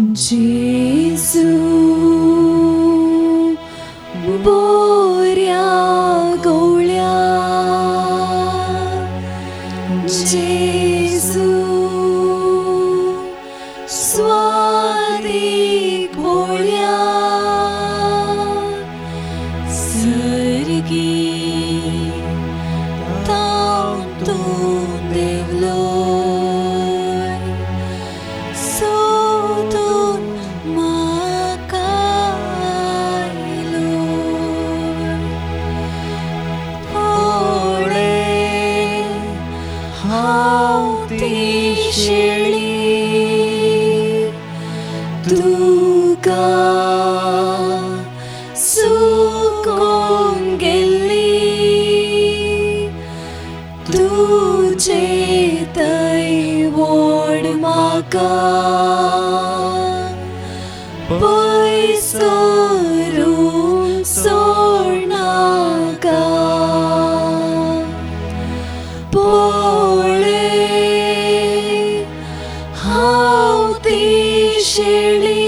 जेजू बोऱ्या गवळ्या जेजू स्वादीक बोळ्या सर्गी तांतून देवलो सोदून म्हाका आयलो पळय हांव ती शेळी तुका सुकोन गेल्ली तुजे थंय व्हड म्हाका पयस करून सोडनाका पळय हांव ती शेळी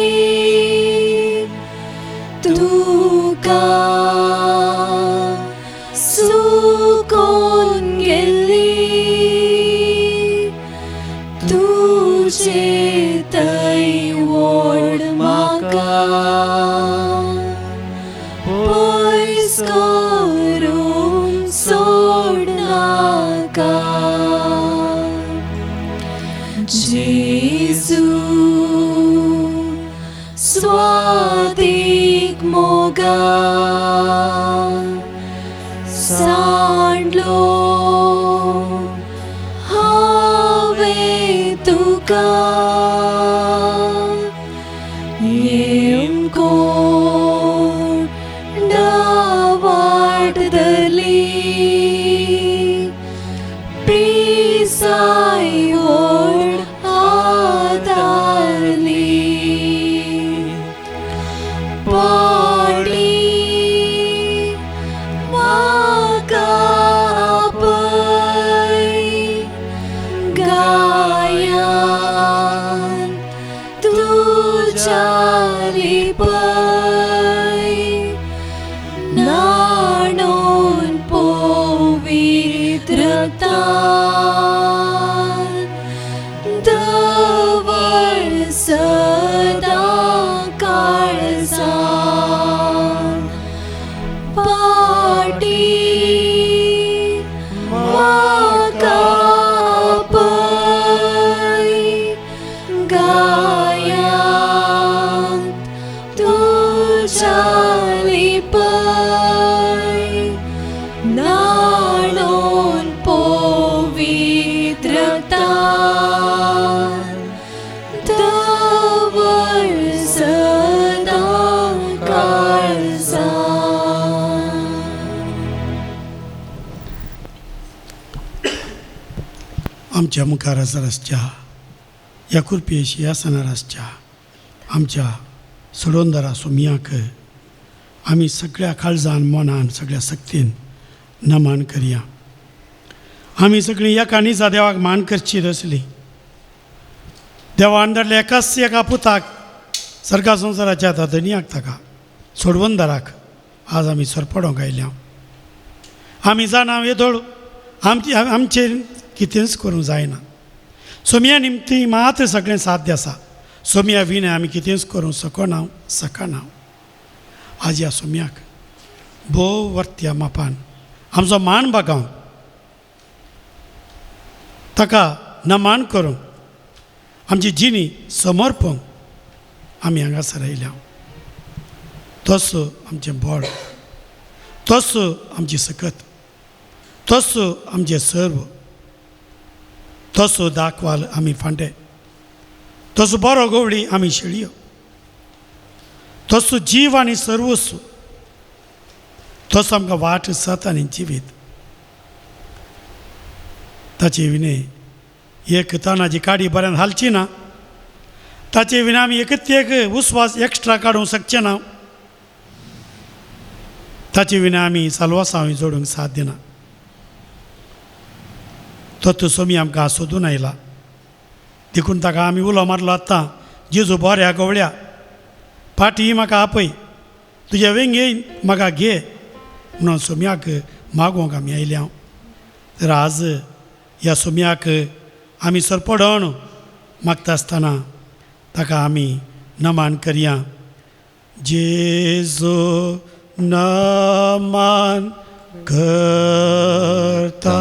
तुका सुकोन गेल्ली तुजे थंय व्हड म्हाका पयस करून सोडनाका जेजू स्वादीक मोगा सांडलो हांवें तुका वाट धरली पिसाय व्हड आदारली पाडी म्हाका आपय गायान तुज्या लिपय नाणोन पवित्रतान दवर सदां काळजान पाटी म्हाका आपय गायान तुज्या लिपय नाणोन पवित्रतान दवर सदां काळजान. आमच्या मुखार आसच्या ह्या कुरपेशी आसनार आसच्या आमच्या सोडोनदारा सोमियाक आमी सगळ्या काळजान मनान सगळ्या सक्तीन नमन करया. आमी सगळीं एका दिसा देवाक मान करची आसली. देवान धरले एकाच एका पुताक सरका संवसाराच्या धनियाक ताका सोडवनदाराक आज आमी सरपडोंक आयल्या. आमी जाणा येदोळ आमचे कितेंच करूंक जायना. सोमिया निमती मात्र सगळें साध्य आसा. सोमिया विणें आमी कितेंच करूंक सकना. आज ह्या सोमियाक भोव वर्त्या मापान आमचो मान बागावन ताका नमन करूंक आमची जिणी समर्पण आमी हांगासर आयल्या. तोच आमचें बळ, तोच आमची सकत, तोच आमचें सर्व, तोच दाखवाल आमी फांटे, तोच बरो गवळी आमी शेळयो, तोच जीव आनी सर्वस्व, तोच आमकां वाट सत आनी जिवीत. ताचे विणे एक तानाची काडी बऱ्यान हालची ना. ताचे विना आमी एकच एक उस्वास एक्स्ट्रा काडूंक शकचे ना. ताचे विना आमी सालवासांव जोडूंक साध्य ना. तो सोमी आमकां सोदून आयला देखून ताका आमी उलो मारलो आतां जेजू बऱ्या गवळ्या फाटी म्हाका आपय तुज्या वेंगेन म्हाका घे म्हणून सोम्याक मागोवंक आमी आयल्या. तर आज ह्या सोम्याक आमी सरपडोन मागता आसतना ताका आमी नमान करया. जेजू नमान करता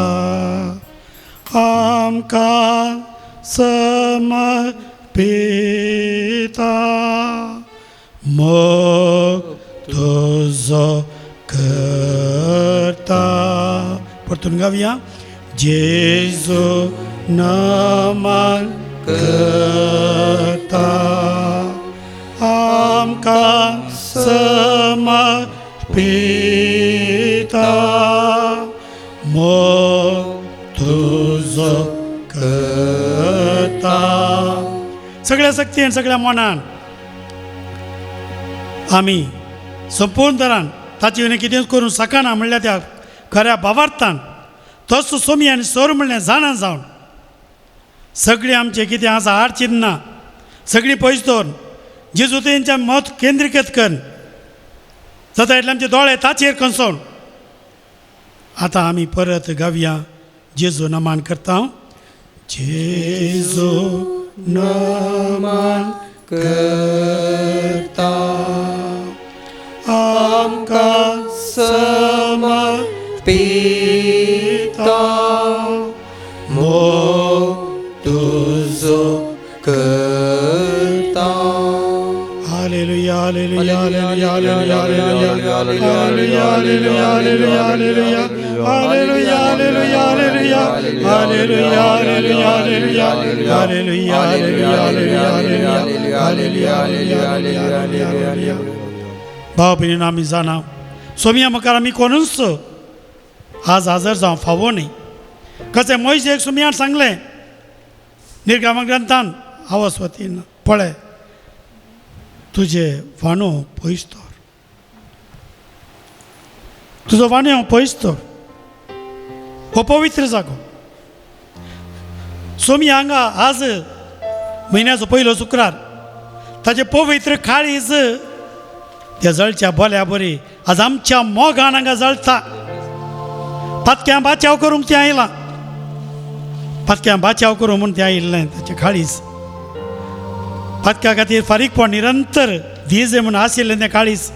आमकां समर्पिता मोग तुजो करता. परतून गावया. जेजू नमान करता आमकां समर्पिता मोग तुजो करता. सगळ्या शक्तीन सगळ्या मनान आमी संपूर्ण तरान ताचे विणे कितेंच करून सकाना म्हणल्यार त्या खऱ्या भावार्थान तस सोमी आनी सोर म्हणलें जाणा जावन सगळीं आमचें कितें आसा आड चिन्नां सगळीं पयस दवरून जेजू तेंच्या मत केंद्रीकृत करून जाता इतले आमचे दोळे ताचेर कसोवन आतां आमी परत गावया. जेजू नमान करता. जेजू नमान करता आमकां समर्पिता मोग तुजो करता. Hallelujah hallelujah hallelujah hallelujah hallelujah hallelujah hallelujah hallelujah hallelujah hallelujah hallelujah hallelujah hallelujah hallelujah hallelujah. भाव भयणीनो आमी जाणा सोमिया मुखार आमी कोणूच आज हजर जावं फावो न्ही. कशें मोयशेक सोमियान सांगलें निर्गमा ग्रंथान आवस्वतीन पळय तुजे वाणो पयस दवर तुजो वाणो पयस दवर हो पवित्र जागो. सोमी हांगा आज म्हयन्याचो पयलो शुक्रार ताचे पवित्र काळीज त्या जळच्या बोल्या बरी आज आमच्या मोगान हांगा जळटा. पातक्यां बाचाव करूंक तें आयलां पातक्यां बाचाव करूं म्हूण तें आयिल्लें ताचें काळीज पातक्या खातीर फारीकपण निरंतर दिजे म्हूण आशिल्लें तें काळीज.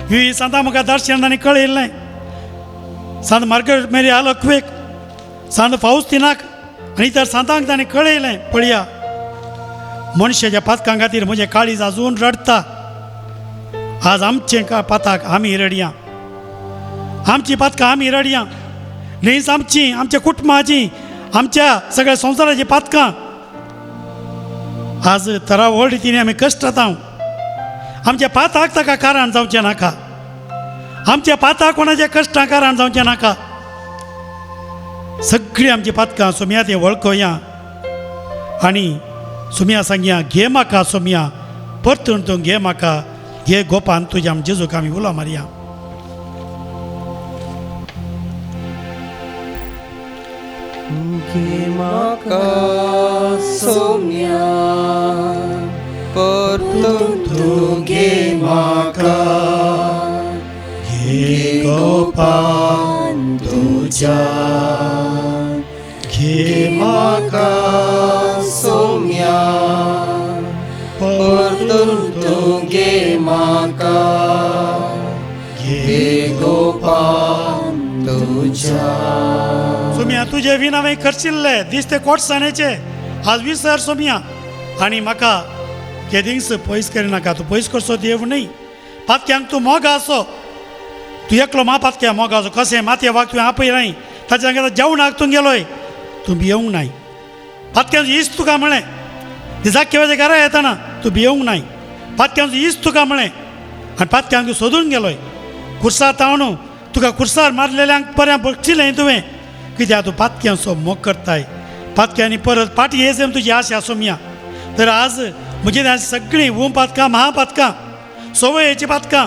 ही सांता म्हाका दर्शन तांणी कळयिल्लें. सांत मार्गरेट मेरी आलोकवेक सांत फावस्तिनाक आनी इतर सांतांक तांणी कळयलें पळया मनशाच्या पातकां खातीर म्हजें काळीज आजून रडटा. आज आमचें पाताक आमी रडया आमची पातकां आमी रडया. न्हीच आमची आमच्या कुटुंबाची आमच्या सगळ्या संवसाराची पातकां आज तरावळ रितीने आमी कश्टात आमच्या पाताक ताका कारण जावचें नाका. आमच्या पाताक कोणाच्या कश्टां कारण जावचें नाका. सगळीं आमची पातकां सोम्या तें वळखया आनी सोम्या सांगया घे म्हाका सोम्या परतून तूं घे म्हाका घे गोपान तुज्या जेजूक आमी उलो मारया. घे म्हाका सोम्या परतून तूं घे म्हाका घे गोपान तुज्या घे म्हाका सोम्या परतून तूं घे म्हाका घे गोपान तुज्या. सोम्या तुजे विना हांवें खर्चिल्ले दिसते कोटसाणेचे आज विसर सोम्या आनी म्हाका केदींच पयस करिनाका. तूं पयस करचो देव न्ही. पातक्यांक तूं मोगा आसो तूं एकलो पातक्या मोगा आसो कशें मातये वाग तुवें आपयलाय ताच्या वांगडा जेवणाक तूं गेलोय तूं भियोंक नाय. पातक्यांचो इश्ट तुका म्हळें दिसाक केव्हाच्या घरा येताना तूं भियोंक नाय. पातक्यांचो इश्ट तुका म्हळें आनी पातक्यांक तूं सोदून गेलोय. खुर्सार तावणू तुका खुर्सार मारलेल्यांक बरें बक्षिलें तुवें कित्याक तूं पातक्यांचो मोग करताय. पातक्यांनी परत पाटी येयच तुजी आशा सोम्या. तर आज म्हजी सगळीं वूम पातकां महापातकां सवयेची पातकां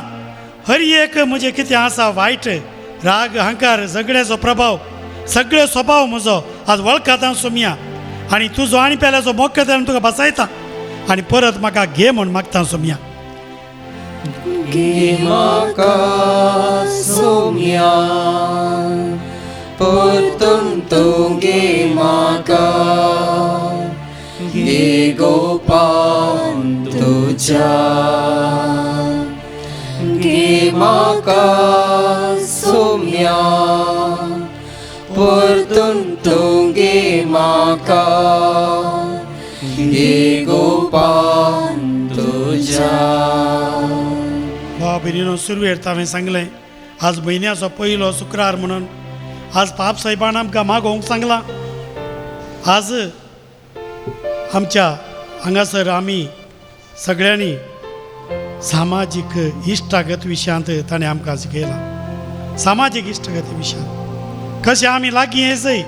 हर एक म्हजें कितें आसा वायट राग अहंकार सगळ्याचो प्रभाव सगळे स्वभाव म्हजो आज वळखाता सोम्या. आनी तुजो आनी पेल्याचो मोग करता तुका बसयता आनी परत म्हाका घे म्हूण मागता सोम्या. घे म्हाका सोम्या, परतून तूं घे म्हाका, घे गोपान तुज्या. घे म्हाका सोम्या, परतून तूं घे म्हाका, घे गोपान तुज्या. भावा भयणीनो, सुरवेर हांवें सांगलें आज म्हयन्याचो पयलो शुक्रार म्हणून. आज पाप साहेबान आमकां मागोवंक सांगलां. आज आमच्या हांगासर आमी सगळ्यांनी सामाजीक इश्टागत विशयांत ताणें आमकां शिकयलां. सामाजीक इश्टागती विशयांत कशें आमी लागीं येसय.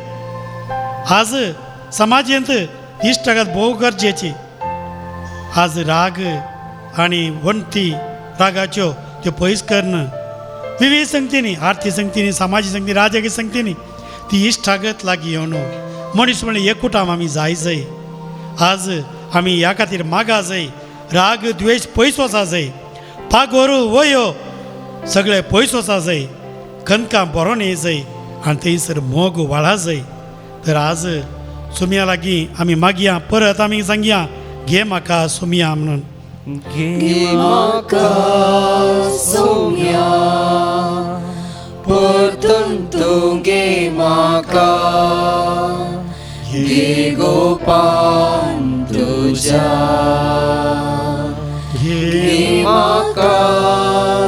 आज समाजांत इश्टागत भोव गरजेची. आज राग आनी वण्टी रागाच्यो त्यो पयस करणं. विविध संगतींनी, आरती संगतींनी, सामाजीक संगती, राजकीय संगतींनी ती इश्टागत लागीं येवन मनीस म्हणून एकूटाम आमी जाय जाय. आज आमी ह्या खातीर मागा जाय. राग द्वेश पयस वचा जाय. पागोरू वयो सगळे पयस वचा जाय. कणकां बरोवन ये जाय आनी थंयसर मोग वाळा जाय. तर आज सोम्या लागीं आमी मागया, परत आमी सांगया घे म्हाका सोम्या म्हणून. घे म्हाका सोम्या, परतून तूं घे म्हाका, घे गोपान तुज्या. घे म्हाका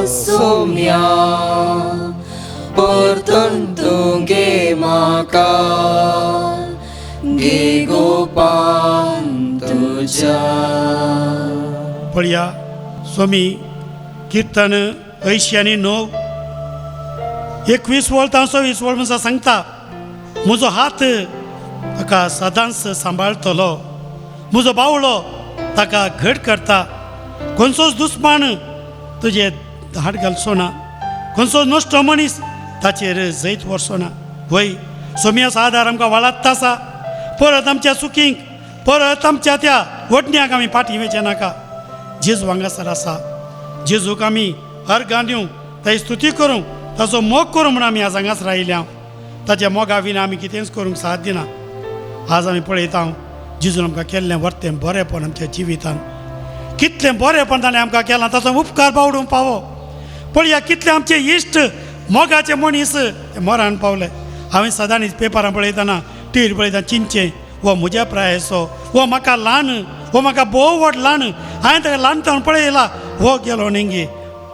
सोम्या, परतून तूं घे म्हाका, घे गोपान तुज्या. पळया स्वामी कीर्तन 89 21 वोळ 20 वोळ म्हणून सांगता म्हजो हात ताका सदांच सांबाळटलो. म्हजो बावळो ताका घट करता. खंयचोच दुस्मान तुजे हाड घालचो ना. खंयचो नश्ट मनीस ताचेर जैत व्हरचो ना. वय सोम्याचो आदार आमकां वाडत आसा. परत आमच्या चुकींक, परत आमच्या त्या वटण्याक आमी फाटीं वेचे नाका. जेजू हांगासर आसा. जेजूक आमी अर्घां दिवं, ताची स्तुती करूं, ताचो मोग करूं म्हणून आमी आज हांगासर आयल्या. ताच्या मोगा विना आमी कितेंच करूंक साथ दिना. आज आमी पळयता जेजून आमकां केल्लें वर्तें बरेंपण आमच्या जिवितान. कितलें बरेंपण ताणें आमकां केलां, ताचो उपकार बावडूंक पावो. पळया कितले आमचे इश्ट मोगाचे मनीस मरण पावले. हांवें सदांच पेपरां पळयतना, टीव्हीर पळयतना चिंचे वो म्हज्या प्रायसो, वो म्हाका ल्हान, वो म्हाका भोव व्हड ल्हान. हांवें ताका ल्हानपण पळयला, हो गेलो नेंगे.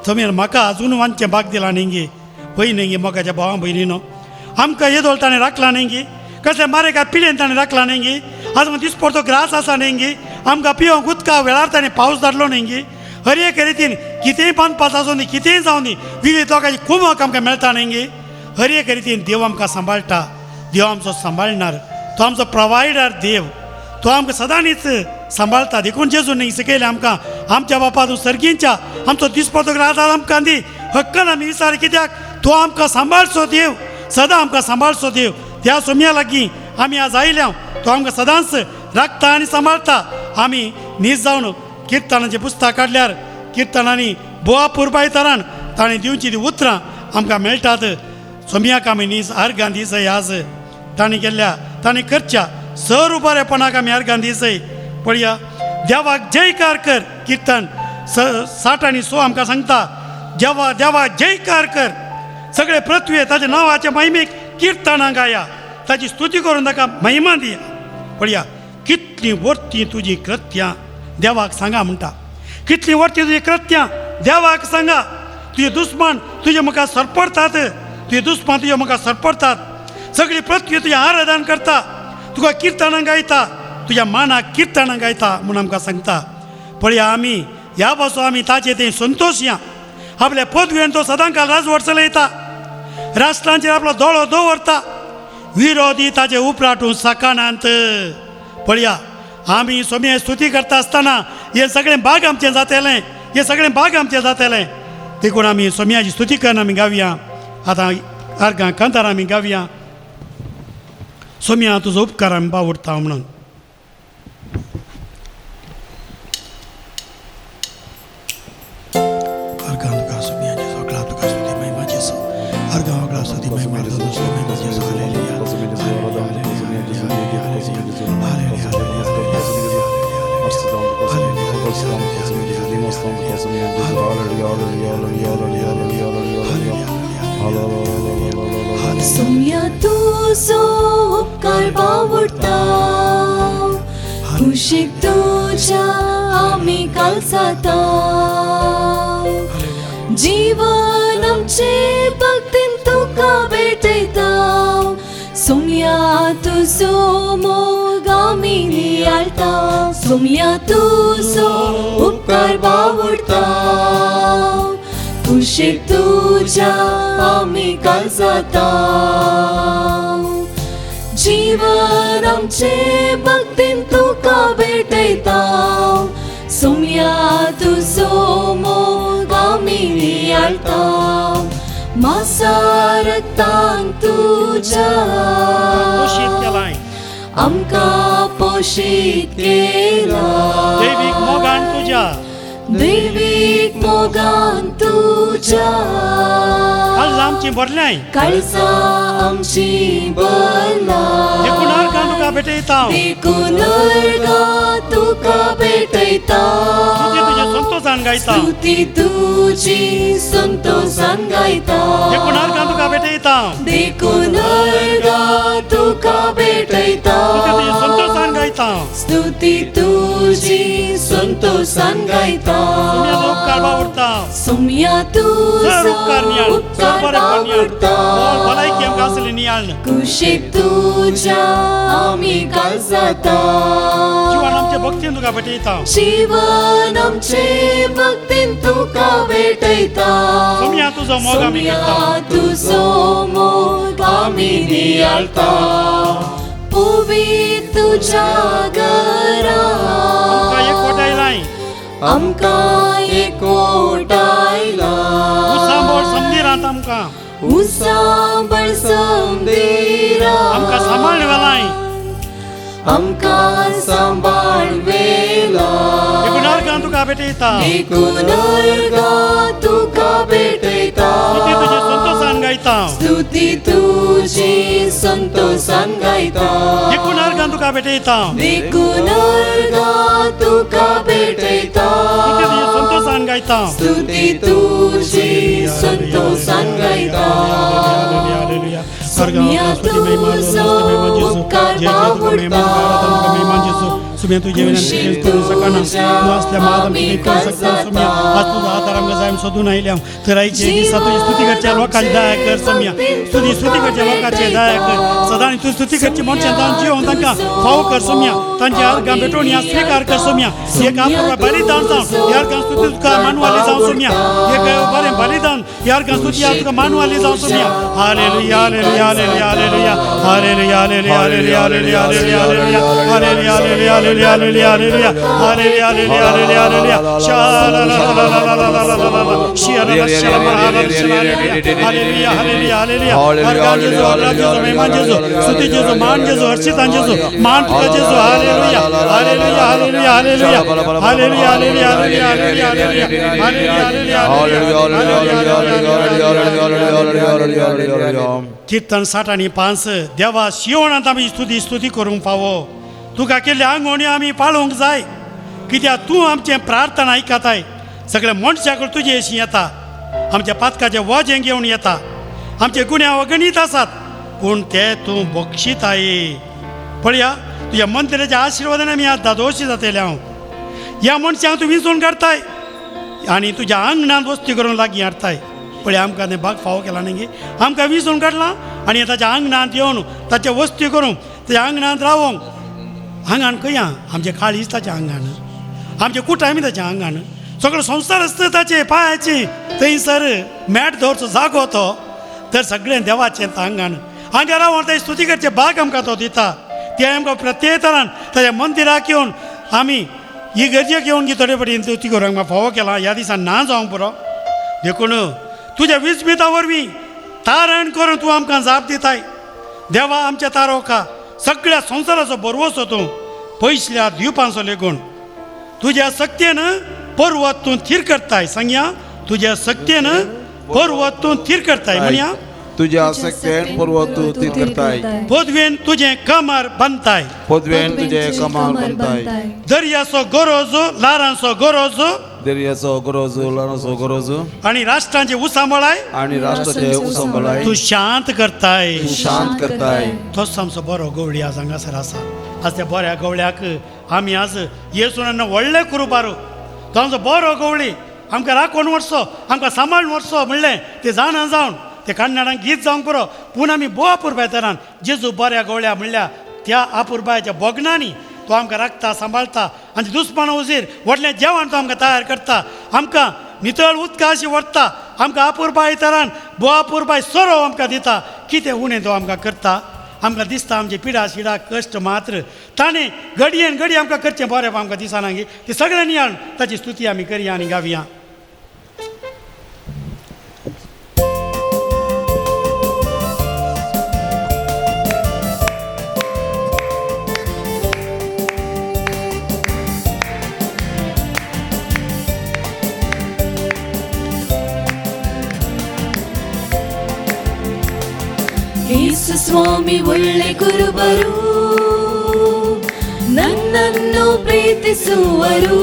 तुमी म्हाका आजून वांचे भाग दिला नेंगे. पळय नेंगे मोगाच्या भावां भयणीनो, आमकां येदोळ ताणें राखला नेंगे. कसले मारे काय पिडेन ताणें राखला नेंगे. आज दिसपडतो ग्रास आसा नेंगे. आमकां पिवंक उदका वेळार ताणें पावस धाडलो नेंगे. हर एक रितीन कितेंय बांदपाचो आसूं दी, कितेंय जावं दी, विविध लोकांची कुमक आमकां मेळटा नेंगे. हर एक रितीन देव आमकां सांबाळटा. देव आमचो सांबाळणार. तो आमचो प्रोवायडर देव. तो आमकां सदांच सांबाळटा. देखून जेजून न्ही शिकयलें आमकां, आमच्या बापा तूं सर्गींच्या आमचो दिसपडतो ग्रास आमकां दी. हक्कन आमी विचार कित्याक तो आमकां सांबाळचो देव, सदां आमकां सांबाळचो देव. त्या सोम्या लागीं आमी आज आयल्या. तो आमकां सदांच राखता आनी सांबाळटा. आमी न्हीज जावन किर्तनाचें पुस्तक काडल्यार किर्तनांनी बोआ पुरबायतरान ताणें दिवची ती उतरां आमकां मेळटात. सोम्याक आमी न्हीज अर्घां दिसय. आज ताणें केल्ल्या, ताणें करच्या सर बरेपणाक आमी अर्घां दिसय. पळया देवाक जयकार कर. किर्तन 60 आनी 100 आमकां सांगता देवा देवा जयकार कर. सगळे पृथ्वे ताच्या नांवाच्या महिमेक किर्तनां गाया, ताची स्तुती करून ताका महिमा दिया. पळया कितलीं वर्तीं तुजीं कृत्यां देवाक सांगा म्हणटा. कितलीं वर्तीं तुजीं कृत्यां देवाक सांगा. तुजे दुस्मान तुजे मुखार सरपडतात. तुजे दुस्मान तुजे मुखार सरपडतात. सगळी पृथ्वी तुजें आराधन करता. तुका किर्तनां गायता. तुज्या मानाक किर्तनां गायता म्हणून आमकां सांगता. पळया आमी ह्या पासून आमी ताचे थंय संतोश या. आपल्या पदवेन तो सदांकाळ राजवट चलयता. राष्ट्रांचेर आपलो दोळो दवरता. विरोधी ताचे उपराटून सकानांत. पळया आमी सोम्या स्तुती करता आसतना हे सगळें भाग आमचें जातलें. हे सगळें भाग आमचें जातलें. देखून आमी सोम्याची स्तुती करून आमी गावया. आतां अर्घां कांतार आमी गावया. सोम्या तुजो उपकार आमी बावडटा म्हणून. अर्घां तुका सुमी जेजू अकला तुका स्तुती महिमा जेजू अर्घां अकला स्तुती महिमा जेजू महिमा जेजू हालेलुया सोम्या तुझो उपकार बावडटा कुशीक तुझ्या आमी कालसाता जीवन आमचे भक्तीन तुका भेटयता सोम्या तुझो मोग आमी नियाळटा सोम्या तुझो उपकार बावडटा कुशीक तुझ्या आमी कालसाता जीवन आमचे भक्तीन तुका भेटयता सोम्या तुझो मोग आमी नियाळता मासा रक्तान तुझ्या पोशीत केलाय आमकां पोशीत केला दैवीक मोगान तुझ्या दैवीक मोगान तुझ्या आज आमची भरल्याय काळजा आमची भरला देखून अर्घां तुका भेटयता देखून अर्घां तुका भेटयता तुझे तुझे संतोषान गायता स्तुती तुझी संतोषान गायता देखून अर्घां तुका भेटयता देखून अर्घां तुका भेटयता तुझे तुझे संतोषान गायता स्तुती तुझी संतोषान गायता तुम्ही उपकार बावडता सोम्या सर तुझो उपकार नियाळ सर उपकार बरे नियाळ बावडटा भलायकी आमकां आसली नियाळ कुशीक तुझ्या आमी कालसाता जीवन आमचे भक्तीन तुका भेटयता जीवन आमचे भक्तीन तुका भेटयता सोम्या तुझो मोग आमी घेता सोम्या तुझो मोग आमी नियाळता पवित्र तुझ्या घरा आमकां एक कोटायलाय आमकां एकवट आयला सांबाळ समदिरांत आमकां सांबाळ समदिरा आमकां सांबाळ वेलाय आमकां सांबाळ वेला देखून अर्घां तुका भेटयता देखून अर्घां तुका भेटयता तुझे तुझे संतोषान गायता स्तुती तुझी संतोषान गायता देखून अर्घां तुका भेटयता देखून अर्घां तुका भेटयता तुझे तुझे संतोषान गायता स्तुती तुझी संतोषान गायता सोम्या तुझो उपकार बावडटा सुम्या तुझे विनंती करू सकाना तू असल्या महादाम तुझे करू शकता सुम्या आज तुझा आधार आमकां जाय सोदून आयल्या तर आयचे दिसा तुझी स्तुती करच्या लोकांची दया कर सोम्या तुझी स्तुती करच्या लोकांची दया कर सदां तू स्तुती करची मनशां जावन जिवन तांकां फावो कर सोम्या तांचे अर्घां भेटोवन ह्या स्वीकार कर सोम्या एक आपुरा बलिदान जावन ह्या अर्घां स्तुती तुका मानवाली जावं सोम्या एक बरें बलिदान ह्या अर्घां स्तुती हांव तुका मानवाली जावं सोम्या hallelujah hallelujah hallelujah hallelujah hallelujah hallelujah hallelujah hallelujah hallelujah hallelujah hallelujah hallelujah hallelujah hallelujah hallelujah hallelujah hallelujah शाला ला ला ला ला ला ला ला ला शियाला ला शाला मा हालेलुया हालेलुया हालेलुया अर्घां जेजू अर्घां जेजू महिमा जेजू स्तुती जेजू मान जेजू हर्षितां जेजू मान तुका जेजू hallelujah hallelujah hallelujah hallelujah hallelujah hallelujah hallelujah hallelujah कीर्तन 60 आणि 5 देवा शिवणांत आमी स्तुती करूंक फावो तुका केल्ले आंगवणी आमी पाळूंक जाय कित्याक तूं आमचें प्रार्थना आयकताय सगळ्या मनशां तुजे अशीं येता आमच्या पातकाचें वजें घेवन येता आमचे गुन्हे अगणीत आसात पूण ते तूं बक्षिताय पळया तुज्या मंत्र्याच्या आशिर्वादान आमी आज दादोशी जातले हांव ह्या मनशांक तूं विंचून काडताय आनी तुज्या आंगणांत वस्ती करूंक लागीं हाडताय पळय आमकां तें भाग फावो केला न्ही आमकां विंचून काडलां आनी ताच्या आंगणांत येवन ताचे वस्ती करूंक ताच्या आंगणांत रावोंक आंगण खंय आमचे काळीज ताच्या आंगण आमचे कुटायमी ताच्या आंगण सगळो संवसार आसता ताचे पांयाचे थंयसर मॅट दवरचो जागो तो तर सगळें देवाचें आंगण हांगा रावन थंय स्तुती करचे भाग आमकां तो दिता ते आमकां प्रत्येक तरान ताच्या मंदिराक येवन आमी इगर्जेक येवन थोडे पटीन स्तुती करूंक आमकां फावो केला ह्या दिसान ना जावंक पुरो देखून तुज्या विस्मिता वरवीं तारण करून तूं आमकां जाप दिताय देवा आमच्या तारोका सगळ्या संवसाराचो बरवसो तूं पयसल्या दिवपांचो लेगून तुज्या सक्तेन पर्वत तूं थीर करताय सांगया तुझ्या सक्तीनं पर्वत तूं थीर करताय म्हणया तुझ्या सख्येन पर्व तू ती करताय पोदवेन तुझे कमर बांधताय पदवेन तुझे कमाल बांधताय दर्याचो गरोजो लारांचो गरोजो दर्याचो गरोजू लणाचो गरोजू आणि राष्ट्रांचे उसांबळाय आणि राष्ट्राचे उसंबळाय तू शांत करताय शांत करताय तोच आमचो बरो गवळी आज हांगासर आसा आज त्या बऱ्या गवळ्याक आमी आज येसून व्हडले करू पारू तो आमचो बरो गवळी आमकां राखून वचचो आमकां सांबाळून वचचो म्हणलें ते जाणा जावन ते कान्नाडांक गीत जावंक पुरो पूण आमी बोवा पुरबायतरान जेजू बऱ्या गवळ्या म्हणल्या त्या आपुरबायच्या बोगनांनी तो आमकां राखता सांबाळता आनी दुस्माना उजीर व्हडलें जेवण तो आमकां तयार करता आमकां नितळ उदका अशी व्हरता आमकां आपुरबाय तरान बोवा पुरबाय सोरो आमकां दिता कितें उणें तो आमकां करता आमकां दिसता आमचे पिडा शिडा कश्ट मात्र ताणें घडयेन घडी आमकां करचें बरें आमकां दिसना गे ते सगळ्यांनी हाडून ताची स्तुती आमी करया आनी गावया ಯೇಸು ಸ್ವಾಮಿ ಒಳ್ಳೆ ಕುರುಬರು ನನ್ನನ್ನು ಪ್ರೀತಿಸುವರು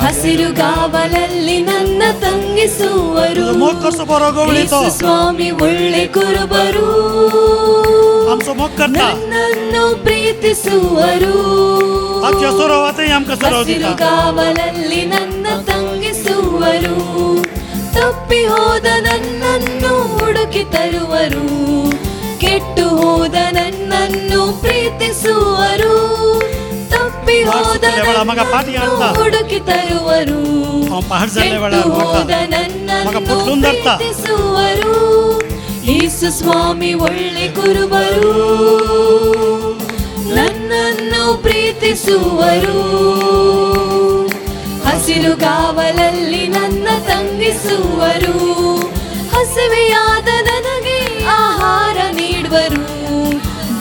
ಹಸಿರು ಗಾವಲಲ್ಲಿ ನನ್ನ ತಂಗಿಸುವರು मोक्करचो बरो गवळी तो ಯೇಸು ಸ್ವಾಮಿ ಒಳ್ಳೆ ಕುರುಬರು आमचो मोग करता ನನ್ನನ್ನು ಪ್ರೀತಿಸುವರು आमच्या सोरोवातय आमकां सोरो ಹಸಿರು दिता ಗಾವಲಲ್ಲಿ ನನ್ನ ತಂಗಿಸುವರು ತಪ್ಪಿ ಹೋದ ನನ್ನನ್ನು ಹುಡುಕಿ ತರುವರು ಕೆಟ್ಟು ಹೋದ ನನ್ನನ್ನು ಪ್ರೀತಿಸುವರು ತಪ್ಪಿ ಹೋದ ನನ್ನನ್ನು ಹುಡುಕಿ ತರುವರು ಕೆಟ್ಟು ಹೋದ ನನ್ನನ್ನು ಪ್ರೀತಿಸುವರು ಯೇಸು ಸ್ವಾಮಿ ಒಳ್ಳೆ ಕುರುಬರು ನನ್ನನ್ನು ಪ್ರೀತಿಸುವರು ಹಸಿರು ಗಾವಲಲ್ಲಿ ನನ್ನ ತಂಗಿಸುವರು ಹಸಿವೆಯಾದ ನನಗೆ ಆಹಾರ ನೀಡುವರು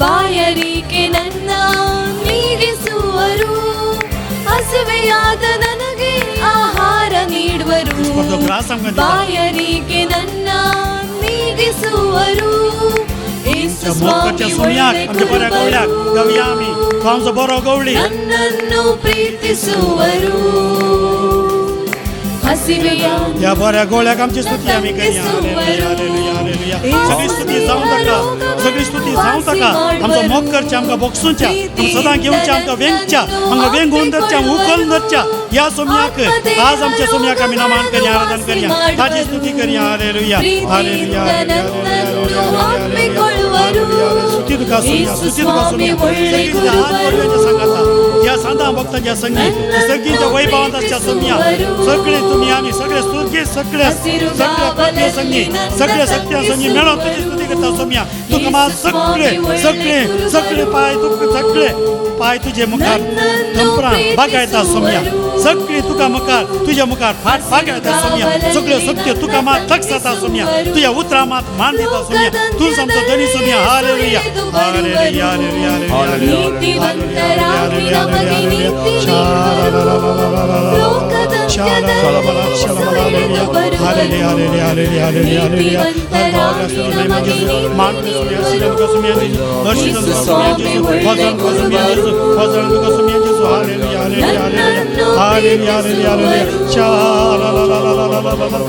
ಬಾಯರಿಕೆ ನನ್ನ ನೀಗಿಸುವರು ಹಸಿವೆಯಾದ ನನಗೆ ಆಹಾರ ನೀಡುವರು ಬಾಯರಿಕೆ ನನ್ನ ನೀಗಿಸುವರು ಯೇಸು ಸ್ವಾಮಿ ಒಳ್ಳೆ ಕುರುಬರು ನನ್ನನ್ನು ಪ್ರೀತಿಸುವರು या बऱ्या गवळ्याक आमची स्तुती आमी करया हालेलुया हालेलुया हालेलुया सगळी स्तुती जावं ताका सगळी स्तुती जावं ताका आमचो मोग करचें आमकां बोगसूच्या सदां घेवचें आमकां वेंगच्या आमकां वेंगून धरच्या उखलून धरच्या ह्या सोम्याक आज आमच्या सोम्याक आमी नमान करया आराधन करया ताची स्तुती करया हालेलुया हालेलुया स्तुती तुका सोम्या स्तुती तुका सोम्या सगळीं आज बरवेच्या सांगाता ह्या सांता भक्तांच्या संगीत सगळींच्या वैभवांत आसच्या सोम्या सगळे तुम्ही आम्ही सगळे स्तुती सगळे सगळे संगी सगळे सत्या संगी मेळोन तुजी स्तुती करता सोम्या तुका मा सगळे सगळे सगळे पाय पाय तुझे मुखार दंपरां बागायता सोम्या सगळी तुका मुखार तुझ्या मुखार फाट बागायता सोम्या सगळे सत्य तुका मा थक्स जाता सोम्या तुझ्या उतरा मात मान दिता सोम्या तू आमचो धनी सोम्या हालेलुया हालेलुया हालेलुया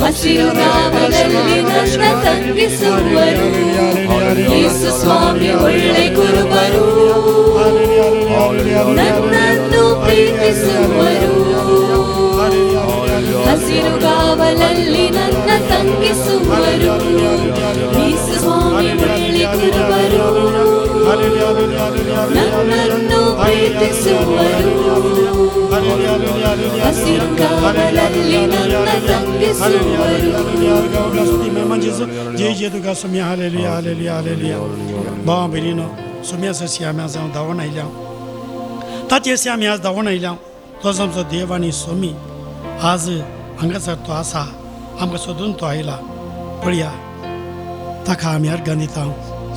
ಹಸಿರು ಗಾವಲಲ್ಲಿ ನನ್ನ ತಂಗಿಸುವರು ಯೇಸು ಸ್ವಾಮಿ ಒಳ್ಳೆ ಕುರುಬರು ನನ್ನನ್ನು ಪ್ರೀತಿಸುವರು ಹಸಿರು ಗಾವಲಲ್ಲಿ ನನ್ನ ತಂಗಿಸುವರು ಯೇಸು ಸ್ವಾಮಿ ಒಳ್ಳೆ ಕುರುಬರು ನನ್ನನ್ನು ಪ್ರೀತಿಸುವರು ಹಸಿರು ಗಾವಲಲ್ಲಿ ನನ್ನ ತಂಗಿಸುವರು जय जय तुका सोम्या हालेलुया हालेलुया हालेलुया भावा भयणीनो सोम्या सशी आमी आज हांव धांवून आयल्या ताचे अशी आमी आज धांवून आयल्या तोच आमचो देव आनी सोमी आज हांगासर तो आसा आमकां सोदून तो आयला पळया ताका आमी अर्घां दिता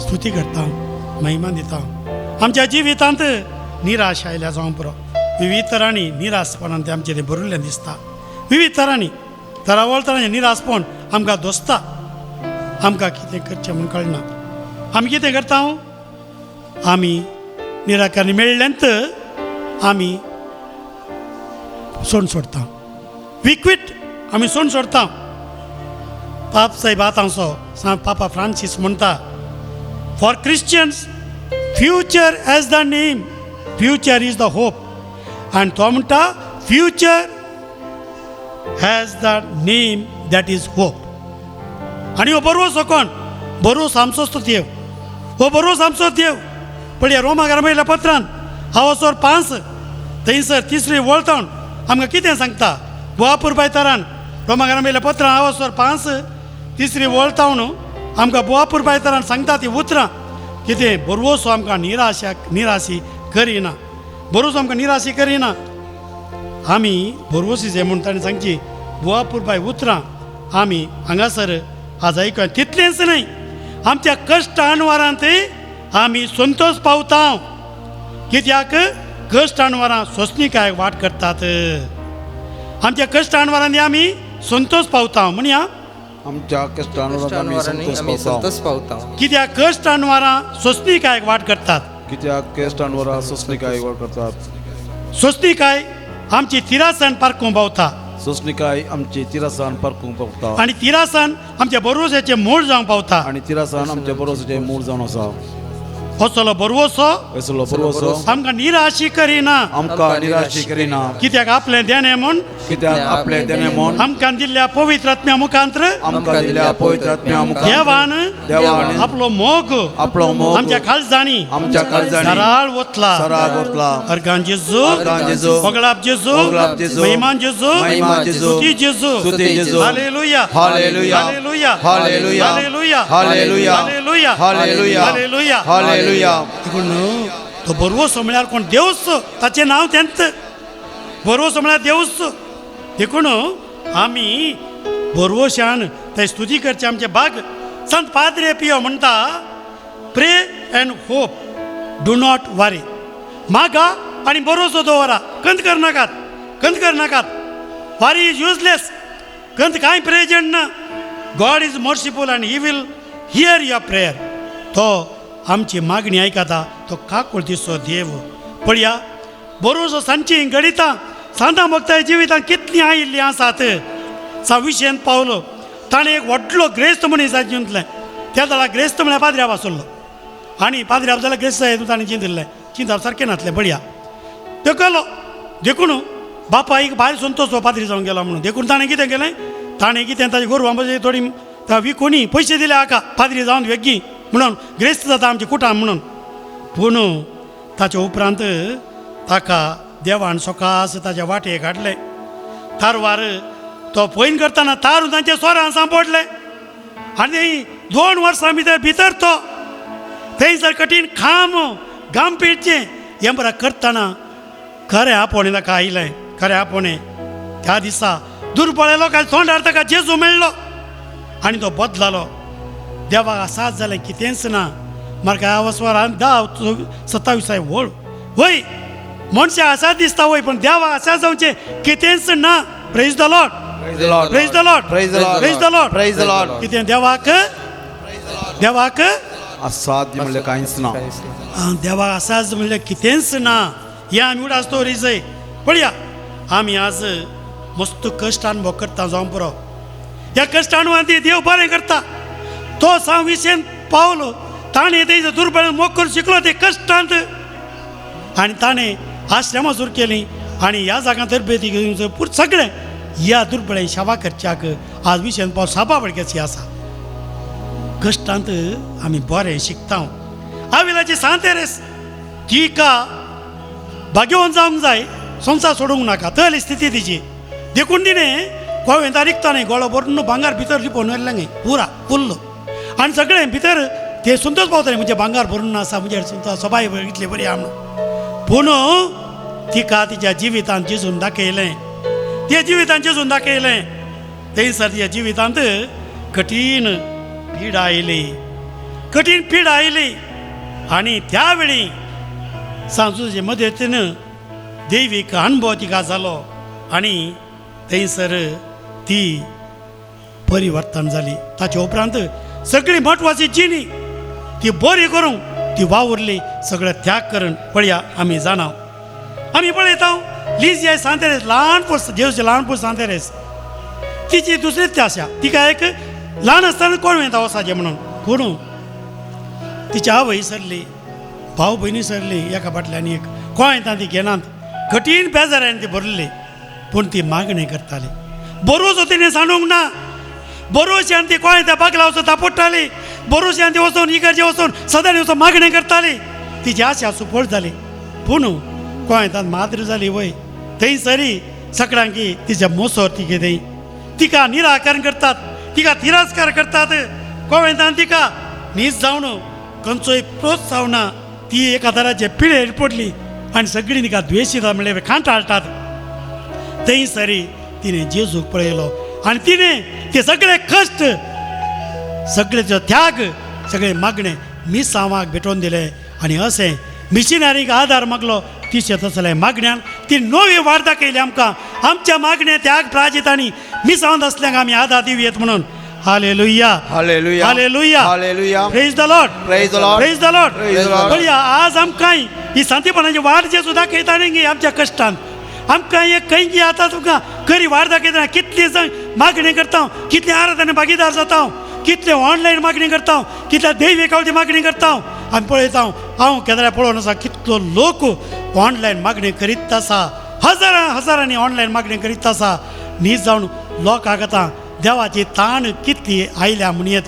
स्तुती करता महिमा दिता आमच्या जिवितांत निराश आयल्या जावं पुरो विविध तरांनी निराशपणान ते आमचें तें भरिल्लें दिसता विविध तरांनी तरा वळतना निरासपण आमकां दोसता, आमकां कितें करचें म्हूण कळना. आमी कितें करता, आमी निराकरण मेळ्ळ्यांत आमी सोड सोडता, वी क्विट, आमी सोड सोडता. पाप साहेब आतांचो पापा फ्रांसीस म्हणटा, for Christians future has the name, future is the hope. आनी तो म्हणटा future has the name that is hope. आनी हो बरोवस कोण? बरोवस आमचोच तो देव, हो बरोवस आमचो देव. पळया रोमाकारा मेळिल्ल्या पत्रांत हांवसोर 5 थंयसर 3री वळतावन आमकां कितें सांगता. बुआपूर बायतारान रोमाकारा मेळिल्ल्या पत्रांत हांवसोर 5 3री वळतावन आमकां बुआपूर बायतारान सांगता ती उतरां कितें. बरोवस आमकां निराशी करिना, बरोवस आमकां निराशी करिना. आमी बरोवसी जे म्हूण ताणें सांगची बुआपूर बाय उतरां आमी हांगासर आज आयकूया. तितलेंच न्हय, आमच्या कश्ट अणवारांत आमी संतोश पावता. कित्याक कश्ट अणवारां सोंसणीकाय वाट करतात. आमच्या कश्ट अणवारांनी आमी संतोश पावता म्हणया. आमच्या कश्टांवर आमी संतोष पावता. कित्याक कश्ट अणवारां सोंसणीकाय वाट करतात. कित्याक कश्टांवर सोंसणीकाय वाट करतात. सोंसणीकाय आमची तिरासन पारखूंक पावता. सोंसणीकाय आमची तिरासान पारखूंक पावता. आनी तिरासन आमच्या बरोवसाचें मूळ जावंक पावता. आनी तिरासान आमच्या बरोवसाचें मूळ जावन आसा. असलो बरोवसो असलो बरोवसो आमकां निराशी करिना. आमकां निराशी करिना. कित्याक आपलें देणें म्हूण कित्याक आपले देणें म्हूण आमकां दिल्ल्या पवित्र आत्म्या मुखांतर आमकां दिल्ल्या पवित्र आत्म्या मुखार देवान आपलो मोग आमच्या काळजांनी आमच्या काळजांनी सराळ ओतला. अर्गान जेजू, वगळाप जेजू, महिमान जेजू, स्तुती जेजू. Hallelujah, hallelujah, hallelujah, hallelujah, hallelujah, hallelujah, hallelujah, hallelujah, hallelujah, hallelujah. देखून तो बरोवसो म्हळ्यार कोण? देवच. ताचें नांव तेंच बरोवसो म्हळ्यार देवच. देखून आमी बरोवश्यान थंय स्तुती करची. आमचे बाग संत पाद्रे पियो म्हणटा, प्रे एंड होप, डू नॉट वरी. मागा आनी बरोवसो दवरा, कंत करनाकात, कंत करनाकात. वारी इज युजलेस, कंत कांय प्रेजेंट ना. God is merciful and he will hear your prayer. तो आमची मागणी आयकता, तो काकुळतीचो देव. पळया बरोवसो सांची घडिता. सांता भक्ताच्या जिवितांत कितलीं आयिल्लीं आसात. 26 पावलो ताणें एक व्हडलो ग्रेस्त मनीस जिंतलें. त्या वेळार ग्रेस्त म्हळ्यार पाद्र्याप आसलो. आनी पाद्र्याप जाल्यार ग्रेस्त ताणें चिंतिल्लें. चिंतप सारकें नासलें. पळया तो गेलो. देखून बापा एक भायर संतोश पाद्री जावन गेलो म्हणून. देखून ताणें कितें केलें, ताणें कितें ताची गोरवां थोडी विकोनी पयशे दिले हाका पाद्री जावन वेगी म्हणून, ग्रेस्त जाता आमची कुटां म्हणून. पूण ताच्या उपरांत ताका देवान सकास ताच्या वाटेक हाडले. तारवार तो पयन करतना तारून तांच्या स्वरान सांपडले. आनी 2 वर्सां भितर तो थंयसर कठीण घाम पिळचें हें बरें करतना खरें आपोणें ताका आयलें. खरें आपोणें त्या दिसा दुर्बळे लोकांच्या तोंडार ताका जेजू मेळ्ळो आनी तो बदललो. देवाक आसात जालें कितेंच ना. म्हाका ह्या वस्वारान 10-27 वळ वय मनशां आसात दिसता वय, पण देवाक आसात जावचें कितेंच ना. Praise the Lord, praise the Lord, praise the Lord, praise the Lord. कितें देवाक असाध्य म्हणल्यार कांयच ना. देवाक आसात म्हणल्यार कितेंच ना. हें आमी उडास दवरीचंय. पळया आमी आज मस्त कश्ट अनुभव करता जावं पुरो. ह्या कश्ट अनुभवांत देव बरें करता. तो 26 पावलो ताणें तेजो दुर्बळ मोग करून शिकलो ते कश्टांत. आनी ताणें आश्रमां सुरू केलीं आनी ह्या जागां तरबेती घेवन सगळें ह्या दुर्बळें सेवा करच्याक आज 26 पावल साबा बळकेची आसा. कश्टांत आमी बरें शिकता. आविलाची सांतेरेस तिका भाग्यवान जावंक जाय, संवसार सोडूंक नाका. तली स्थिती तिची. देखून तिणें कोवेंता रिकता न्ही गोळो भरून भांगार भितर लिपोवन व्हेल्लें पुरा फुल्ल. आनी सगळें भितर ते संतोश पावतालें म्हणजे भांगार भरून आसा म्हणजे सबाय इतली बरी आहा म्हणून. पूण तिका तिच्या जिवितांत जेजून दाखयलें. त्या जिवितांत जेजून दाखयलें. थंयसर तिच्या जिवितांत कठीण पीड आयली, कठीण पीड आयली. आनी त्या वेळी सांजुचे मदतीन दैवीक अनुभव तिका जालो. आनी थंयसर ती परिवर्तन जाली. ताचे उपरांत सगळी म्हत्वाची जिणी ती बरी करूंक ती वावुरली सगळें त्याग करून पळया आमी जाणा. आमी पळयता लिजिया सांतेरेस ल्हानपूर जेवचे ल्हानपूर सांतेरेस तिची दुसरीच आशा. तिका एक ल्हान आसतना कोण वयता वसाचें म्हणून पूण तिची आवय सरली, भाव भयणी सरली एका फाटल्यान एक कोण येता ती घेनात. कठीण बेजारान ती भरलेली पूण ती मागणी करताली. बरोवचो तिणें सांडूंक ना. बरोवच्यान ती कोण येता बागला वचून तापडटाली. बरोवच्यान ती वचून इगर्जे वचून सदांनी वचून मागणी करताली. तिची आशा सुपळ जाली पूण कोण येतात माद्र जाली वय थंय सरी सगळ्यांकी तिच्या मोसोर ती थंय तिका निराकरण करतात, तिका तिरस्कार करतात. कोण येता तिका न्हीज जावन खंयचोय प्रोत्साहन ना. ती एका तराचे पिळेर पडली आनी सगळीं तिका द्वेशीता म्हणल्यार खांटाळटात. थंय सरी तिणें जेजूक पळयलो आनी तिणें ते सगळे कश्ट सगळे जो त्याग सगळे मागणे मिसांवाक भेटोवन दिले आनी अशें मिशनरीक आदार मागलो. तिचे तसले मागण्यान ती नवी वाट दाखयली आमकां. आमच्या मागण्या त्याग प्राजीत आनी मिसांत असल्यांक आमी आदार दिवयेत म्हणून. Hallelujah hallelujah hallelujah hallelujah praise the Lord Praise the Lord. Praise the Lord. Praise the Lord. पळया आज आमकां ही शांतीपणाची वाट जे सुद्दां दाखयता न्ही आमच्या कश्टान आमकां एक खंय की आतां तुमकां खरी वाट दाखयतना कितली मागणी करता, कितले आराधने भागीदार जाता, कितले ऑनलायन मागणी करता, कितल्या दैविकावटी मागणी करता. आमी पळयता हांव केन्ना पळोवन आसा कितलो लोक ऑनलायन मागणी करीत आसा. हजारांनी ऑनलायन मागणी करीत आसा. न्हीज जावन लोकांक आतां देवाची ताण कितली आयल्या म्हणयत.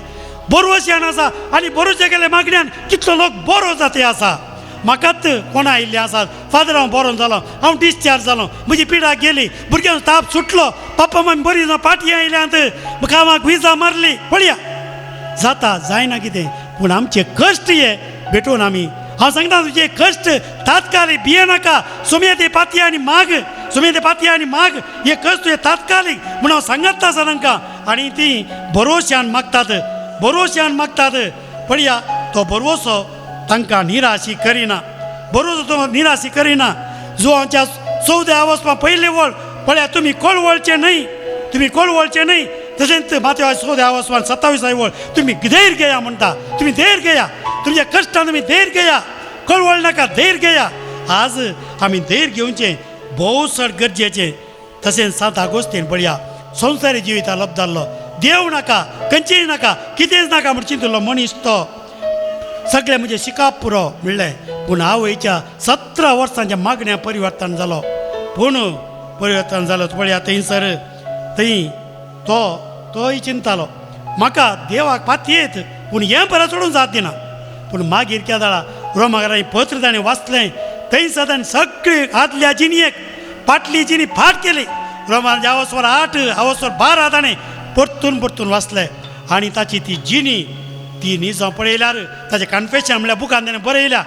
बरोवच्यान आसा आनी बरोवचे गेले मागण्यान कितलो लोक बरो जाते आसा. म्हाकाच कोणा आयिल्ले आसात फादर हांव बरो जालो, हांव डिस्चार्ज जालो, म्हजी पिडा गेली, भुरग्यांक ताप सुटलो, पापा मम्मी बरी ना पाटी आयल्यांत कामाक विजा मारली. पळया जाता जायना कितें पूण आमचे कश्ट हे भेटून आमी हांव सांगता तुजे कश्ट तात्कालीक भियेनाका. सुमेते पातये आनी माग सुमेते पातये आनी माग हे कश्ट तुजे तात्कालीक म्हूण हांव सांगत आसा तांकां. आनी ती भरोश्यान मागतात, भरोश्यान मागतात. पळया तो भरवोसो तांकां निराशी करिना. भरोसो तो निराशी करिना. जो आमच्या 14 वचपा पयले वळ पळया तुमी कोळवळचे न्हय, तुमी कोळवळचे न्हय. तशेंच मातयो 14 वचपान 27 वळ तुमी धैर्य घेया म्हणटा. तुमी धैर्य घेया, तुमच्या कश्टान तुमी धैर्य घेया, कळवळ नाका धैर्य घेया. आज आमी धैर्य घेवचें भोव चड गरजेचें. तशेंच 7 ऑगस्टीन पळया संवसारी जिविता लभ जाल्लो. देव नाका, खंयचेय नाका, कितेंच नाका म्हण चिंतलो मनीस तो सगळें म्हणजे शिकाप पुरो म्हणलें. पूण आवयच्या 17 वर्सांच्या मागण्या परिवर्तन जालो. पूण परिवर्तन जालो पळया थंयसर थंय तोय चिंतालो म्हाका देवाक पातयेत पूण हें बरें सोडून जात दिना. पूण मागीर त्या दाळा रोमाकारांनी पत्र ताणें वाचलें. थंय सदां सगळी आदल्या जिणयेक फाटली जिणी फाट केली. रोमान आवस्वर 8 आवस्वर 12 ताणें परतून वाचलें आनी ताची ती जिणी ती न्ही जावं पळयल्यार ताचें कन्फेशन म्हणल्यार बुकान ताणें बरयल्या.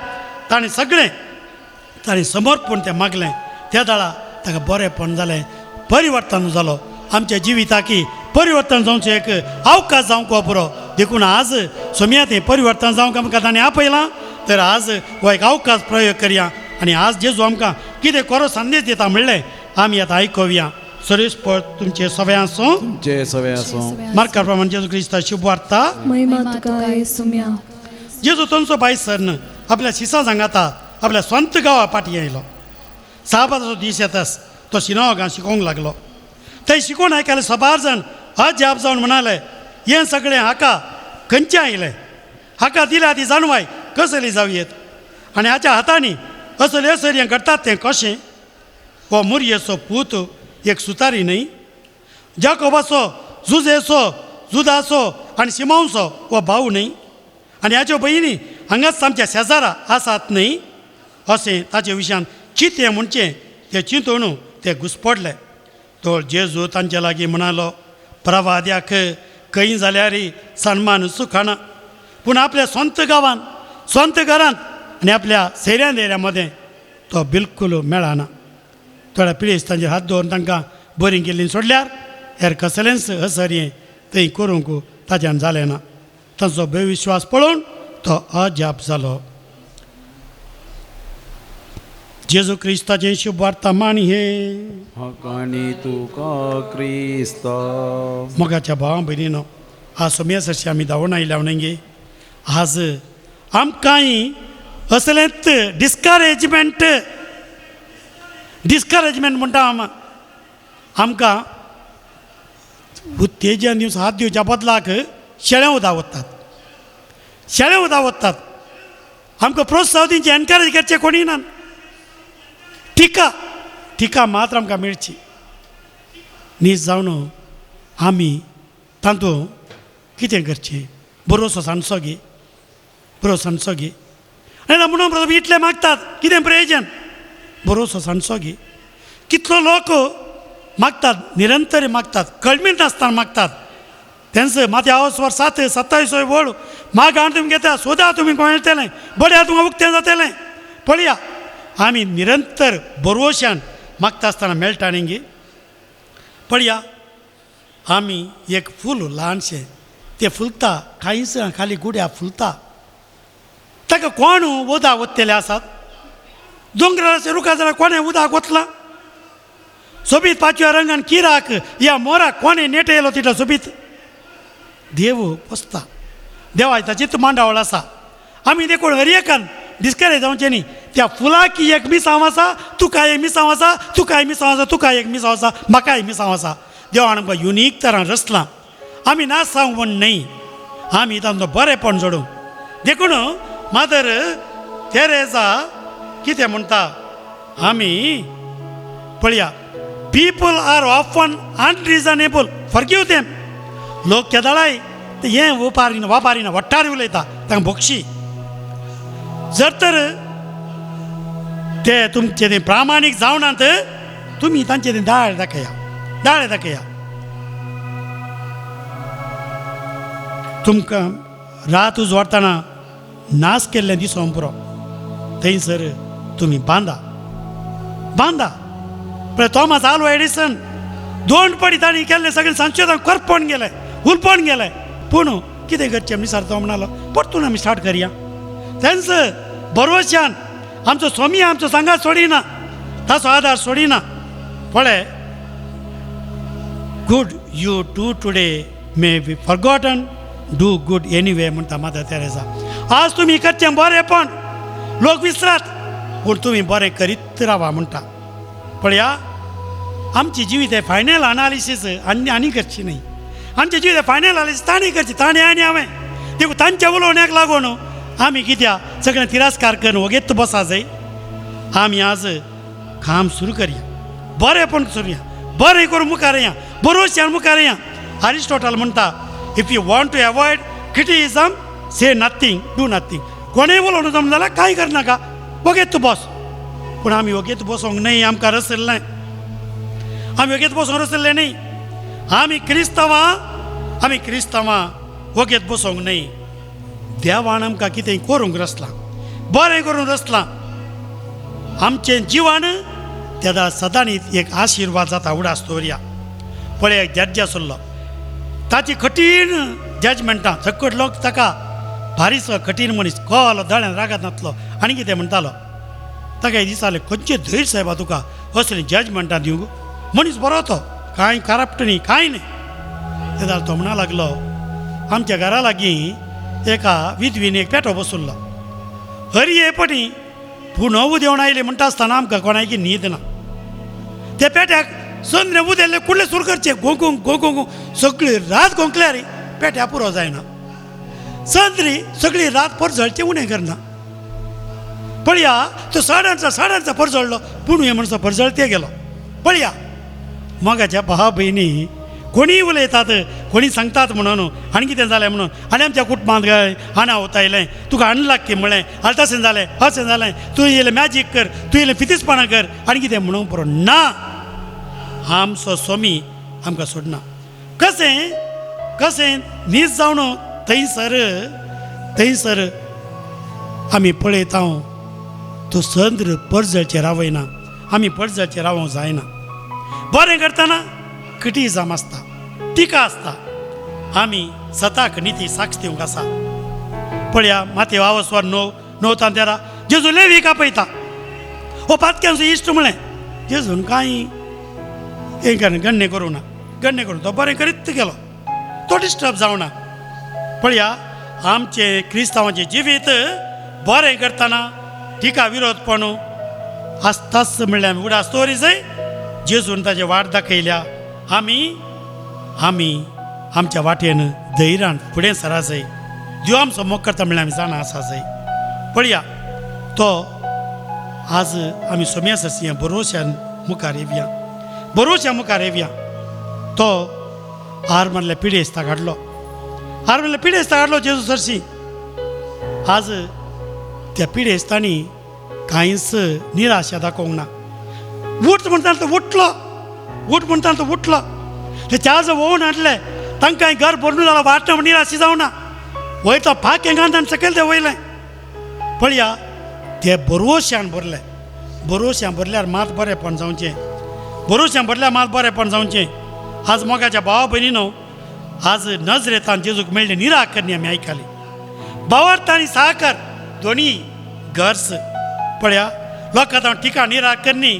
ताणें समर्पण तें मागलें. त्या दाळा ताका बरेंपण जालें, परिवर्तन जालो. आमच्या जिविताकी परिवर्तन जावचें एक अवकाश जावंक हो पुरो. देखून आज सोम्या तें परिवर्तन जावंक आमकां ताणें आपयलां. तर आज हो एक अवकाश प्रयोग करया आनी आज जेजू आमकां कितें खरो संदेश दिता म्हणलें आमी आतां आयकुया. सुरेश पळ तुमचे सगळ्यांचो जय सवे आसूं. मार्का प्रमाण जेजू क्रिस्ता शुभ वार्ता. महिमा तुका येसुम्या. जेजू तांचो बायस सरन आपल्या शिसा सांगाता आपल्या स्वंत गांवा पाटी आयलो. साबाचो दीस येतास तो सिनागोगांत शिकोवंक लागलो. थंय शिकून आयकले 100 जाण अजाप जावन म्हणाले हें सगळें हाका खंयचें आयलें, हाका दिल्या ती जाणवाय कसली जावयेत आनी हाच्या हातांनी असलें हें करतात तें कशें. हो मुरयेचो पूत एक सुतारी न्हय, जाकोबाचो जुजेचो जुदाचो आनी सिमोनचो हो भाव न्हय, आनी हाच्यो भयणी हांगाच आमच्या शेजारा आसात न्हय. अशें ताचे विशयान कितें म्हणचें तें चिंतून ते घुसपडले. तो जेजू तांचे लागीं म्हणालो प्रवाद्याक खंय जाल्यार सन्मान सुखाना पूण आपल्या स्वंत गांवांत स्वंत घरांत आनी आपल्या सेऱ्या देऱ्या मदें तो बिलकूल मेळना. थोड्या पिळेस तांचेर हात दवरून तांकां बरी केल्ली सोडल्यार हेर कसलेंच हसर हें थंय करूंक ताच्यान जालें ना. तांचो बेविश्वास पळोवन तो अजाप जालो. जेजू क्रिस्ताचें शुभ वार्ता मानी हे हकानी तुका क्रिस्ता. मोगाच्या भावां भयणीनो आज सोमेसारशी आमी धांवून आयल्या म्हणगे आज आमकांय असलेंच डिस्करेजमेंट म्हणटा आमकां उत्तेजन दिवस हात दिवच्या बदलाक शेळ्या उदक वतात आमकां प्रोत्साहन दिवचें एनकरेज करचें कोणी ना टिका मात्र आमकां मेळची न्ही जावन आमी तातूंत कितें करचें बरोसो सांडचो गे आनी म्हणून प्रभू इतलें मागतात कितें प्रयोजन बरोसो सांडचो गे कितलो लोक मागतात निरंतर मागतात कळमीत नासतना मागतात तेंच माथ्या वर 27 वळ मागाण तुमी घेता सोदा तुमी कोयळटलें बड्या तुमकां उक्तें जातलें पळया आमी निरंतर बरोवश्यान मागता आसतना मेळटा न्ही गे पळया आमी एक फूल ल्हानशें तें फुलता कांयच खाली गुड्या फुलता ताका कोण उदक वतलेले आसात दोंगराचे रुखार जाल्यार कोणें उदक वतलां सोबीत 5व्या रंगान किराक या मोराक कोणें नेटयलो तितलो सोबीत देव पोसता देवाचें ताचेर मांडावळ आसा आमी देखून हर एकान डिस्करेज जावचें न्ही त्या फुलाक एक मिसांव आसा तुका एक मिसांव आसा तुका एक मिसांव आसा तुका एक मिसांव आसा म्हाका एक मिसांव आसा देवान आमकां युनीक तरान रचलां आमी नाच सांग म्हण न्ही आमी तांचो बरेपण जोडूं देखून मादर तेरेजा कितें म्हणटा आमी पळया people are often unreasonable forgive them लोक केदाळाय हें वापारीना वट्टारी उलयता तांकां बोक्षी जर तर ते तुमचे तें प्रामाणीक जावनात तुमी तांचे तें दाळ दाखया तुमकां रात उजवाडटना नाश केल्लें दिसों पुरो थंयसर तुमी बांदा पळय थॉमस आल्वा एडिसन 2 पडी तांणी केल्लें सगळें संशोधन करपण गेलें उलपण गेलें पूण कितें करचें आमी सारको म्हणलो परतून आमी स्टार्ट करया तेंच बरोवश्यान आमचो स्वामी आमचो सांगात सोडिना ताचो आदार सोडिना पळय good you do today may be forgotten do good anyway म्हणटा मादर तेरेसा आज तुमी करचें बरेंपण लोक विसरात पूण तुमी बरें करीत रावा म्हणटा पळया आमची जिवीत हे फायनल अनालिसीस आनी करची न्ही आमचे जिवीत हे फायनल अनालिसीस ताणें करची ताणें आनी हांवें देखून तांच्या उलोवण्याक लागून आमी कित्याक सगळें तिरस्कार करून वगेत बसा जाय आमी आज काम सुरू करया बरेंपण करुया बरें करून मुखार या बरोवश्यान मुखार या अरिस्टॉटल म्हणटा if you want to avoid criticism say nothing do nothing कोणेंय उलोवन जमना जाल्यार कांय करनाका वगेत बस पूण आमी वगेत बसोंक न्ही आमकां रसयल्लें आमी वगेत बसोंक रसयल्लें न्ही आमी क्रिस्तांवां वगेत बसोंक न्ही देवान आमकां कितें करूंक रचलां बरें करून रचलां आमचें जिवन तेदा सदांच एक आशिर्वाद जाता उडास दवरया पळय एक जज आसलो ताची कठीण जजमेंटां सकट लोक ताका भारीसो कठीण मनीस कळलो दोळ्यान रागात नातलो आनी कितें म्हणटालो ताका हे दिसालें खंयचें धैर्य साहेबा तुका असलें जजमेंटां दिवंक मनीस बरो तो कांय करप्ट न्ही कांय न्ही तेदा तो म्हणा लागलो आमच्या घरा लागीं एका विधवीन एक पेटो बसुल्लो हरी हे पटी पुनो उदेवण आयले म्हणटा आसतना आमकां कोणायकी न्हीद ना त्या पेट्याक संद्रे उदेल्ले कुडले सुरू करचे गोंगूंक गोंगूंक सगळी रात गोंकल्यार पेट्या पुरो जायना संद्री सगळी रात परजळचे उणें करना पळया तो साडांचा परजळलो पूण हे म्हणसो परजळते गेलो पळया मोगाच्या भावा भयणी कोणीय उलयतात कोणी सांगतात म्हणून आनी कितें जालें म्हणून आनी आमच्या कुटुंबांत आना वतायलें तुका अनलाकी म्हळें आलतासें जालें हसें जालें तूं येयलें मॅजीक कर तूं येयलें फितीसपणां कर आनी कितें म्हणूंक पुरो ना आमचो स्वामी आमकां सोडना कशें न्हीद जावन थंयसर आमी पळयता तो संद्र परजळचेर रावयना आमी परजळचेर रावूंक जायना बरें करतना क्रिटिसिजम आसता टिका आसता आमी सताक निती साक्ष दिवंक आसा पळया मातयेव 9:9 जेजू लेवीक आपयता हो पातक्यांचो इश्ट म्हळें जेजून कांय हें गण्य करूं ना गण्य करून तो बरें करीत गेलो तो डिस्टर्ब जावना पळया आमचे क्रिस्तांवांचें जिवीत बरें करतना टिका विरोधपण आसताच म्हणल्यार आमी उडा स्टोरीजय जेजून ताजे वाट दाखयल्या आमी आमच्या वाटेन धैर्यान फुडें सरा जाय देव आमचो मोग करता म्हणल्यार आमी जाणा आसा जाय पळया तो आज आमी सोम्या सरसी बरोवश्यान मुखार येवया तो हार मारल्या पिडेस्ता काडलो जेजू सरसी आज त्या पिडेस्तांनी कांयच निराशा दाखोवंक ना उठ म्हणटा तो उठलो ते च्या जो वोवन हाडले तांकां घर भरून जालो वाटना म्हण निराशी जावना वयता फाक हेंगान सकयल ते वयलें पळया ते बरोवश्यान भरल्यार मात बरेंपण जावचें आज मोगाच्या भावा भयणीनो आज नजरेतान जेजूक मेळ्ळें निराकरणी आमी आयकली भावार्थ आनी साकर दोनी गर्स पळया लोकां टिका निराकरणी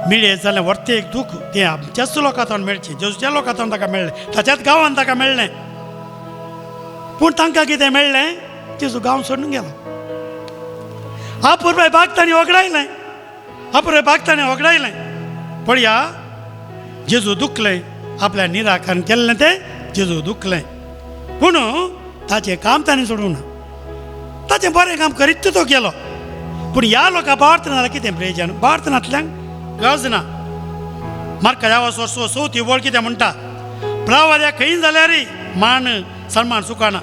मिळे जाल्यार व्हरते एक दूख तें आमच्याच लोकांतल्यान मेळचें जेजूच्या लोकांतल्यान ताका मेळ्ळें ताच्याच गांवांत ताका मेळ्ळें पूण तांकां कितें मेळ्ळें जेजू गांव सोडून गेलो आपुरबाय बागतांनी वगडायलें पळया जेजू दुखलें आपल्या निराकरण केल्लें तें जेजू दुखलें पूण ताचें काम ताणें सोडूं ना ताचें बरें काम करीत तो गेलो पूण ह्या लोकां भावार्थ नाजाल्यार कितें प्रयोजन भावार्थनांतल्यान गरज ना मार्का ह्या चवथी वळ कितें म्हणटा प्रवाद्या खंय जाल्यारय मान सन्मान सुखाना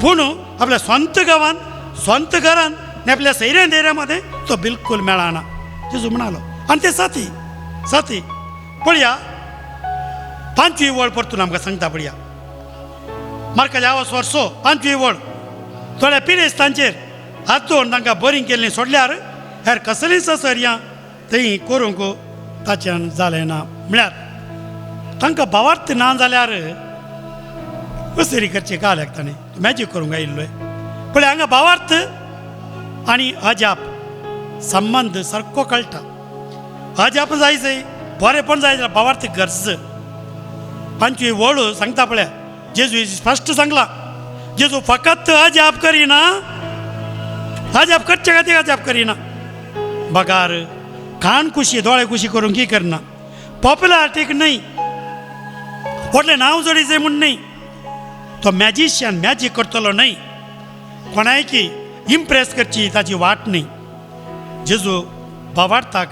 पूण आपल्या स्वंत गांवांत स्वंत घरान आनी आपल्या सैऱ्या धैर्या मध्ये तो बिलकूल मेळना जेजू म्हणालो आनी ते साथी पळया 5वी वळ परतून आमकां सांगता पळया मार्का ह्या वर्सो 5वी वळ थोड्या पिडेस्तांचेर हात दवरून तांकां बरी केल्लीं सोडल्यार हेर कसलींच सर्यां थंय करूंक ताच्यान जालें ना म्हळ्यार तांकां भावार्थ ना जाल्यार कसरी करचें काल्याक ताणें मॅजीक करूंक आयिल्लोय पण हांगा भावार्थ आनी अजाप संबंद सारको कळटा अजाप जाय बरेंपण जाय जाल्यार भावार्थ गरज 5वी वळ सांगता पळया जेजू स्पश्ट सांगला जेजू फकत अजाप करिना अजाप करचे खातीर अजाप करिना बगार कान खुशी दोळे खुशी करूंक की करना पॉप्युलॅरिटीक न्हय व्हडलें नांव जोडीचें म्हूण न्हय तो मॅजिशियन मॅजीक करतलो न्हय कोणायकी इम्प्रेस करची ताची वाट न्हय जेजू भावार्थाक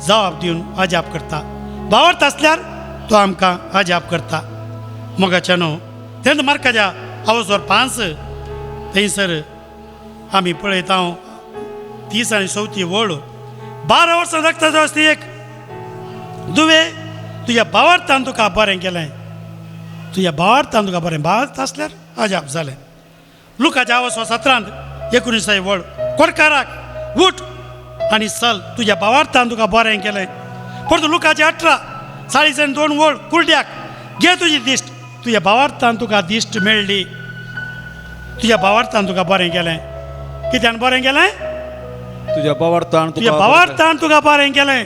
जबाब दिवन अजाप करता भावार्थ आसल्यार तो आमकां अजाप करता मोगाच्या न्हू तेन्ना मार्काच्या अवसर 5 थंयसर आमी पळयता 30 आनी 34 वळ 12 वर्सां रक्ताचो आसता एक दुवे तुज्या भावार्थान तुका बरें केलें तुज्या भावार्थान तुका बरें भावार्थ आसल्यार अजाप जालें लुकाच्या अवसर 17 19 वळ कोरकाराक उठ आनी चल तुज्या भावार्थान तुका बरें केलें परत लुकाचे 18 42 वळ कुर्ड्याक घे तुजी दिश्ट तुज्या भावार्थान तुका दिश्ट मेळ्ळी तुज्या भावार्थान तुका बरें केलें कित्यान बरें केलें तुज्या भावार्थान तुका बरें केलें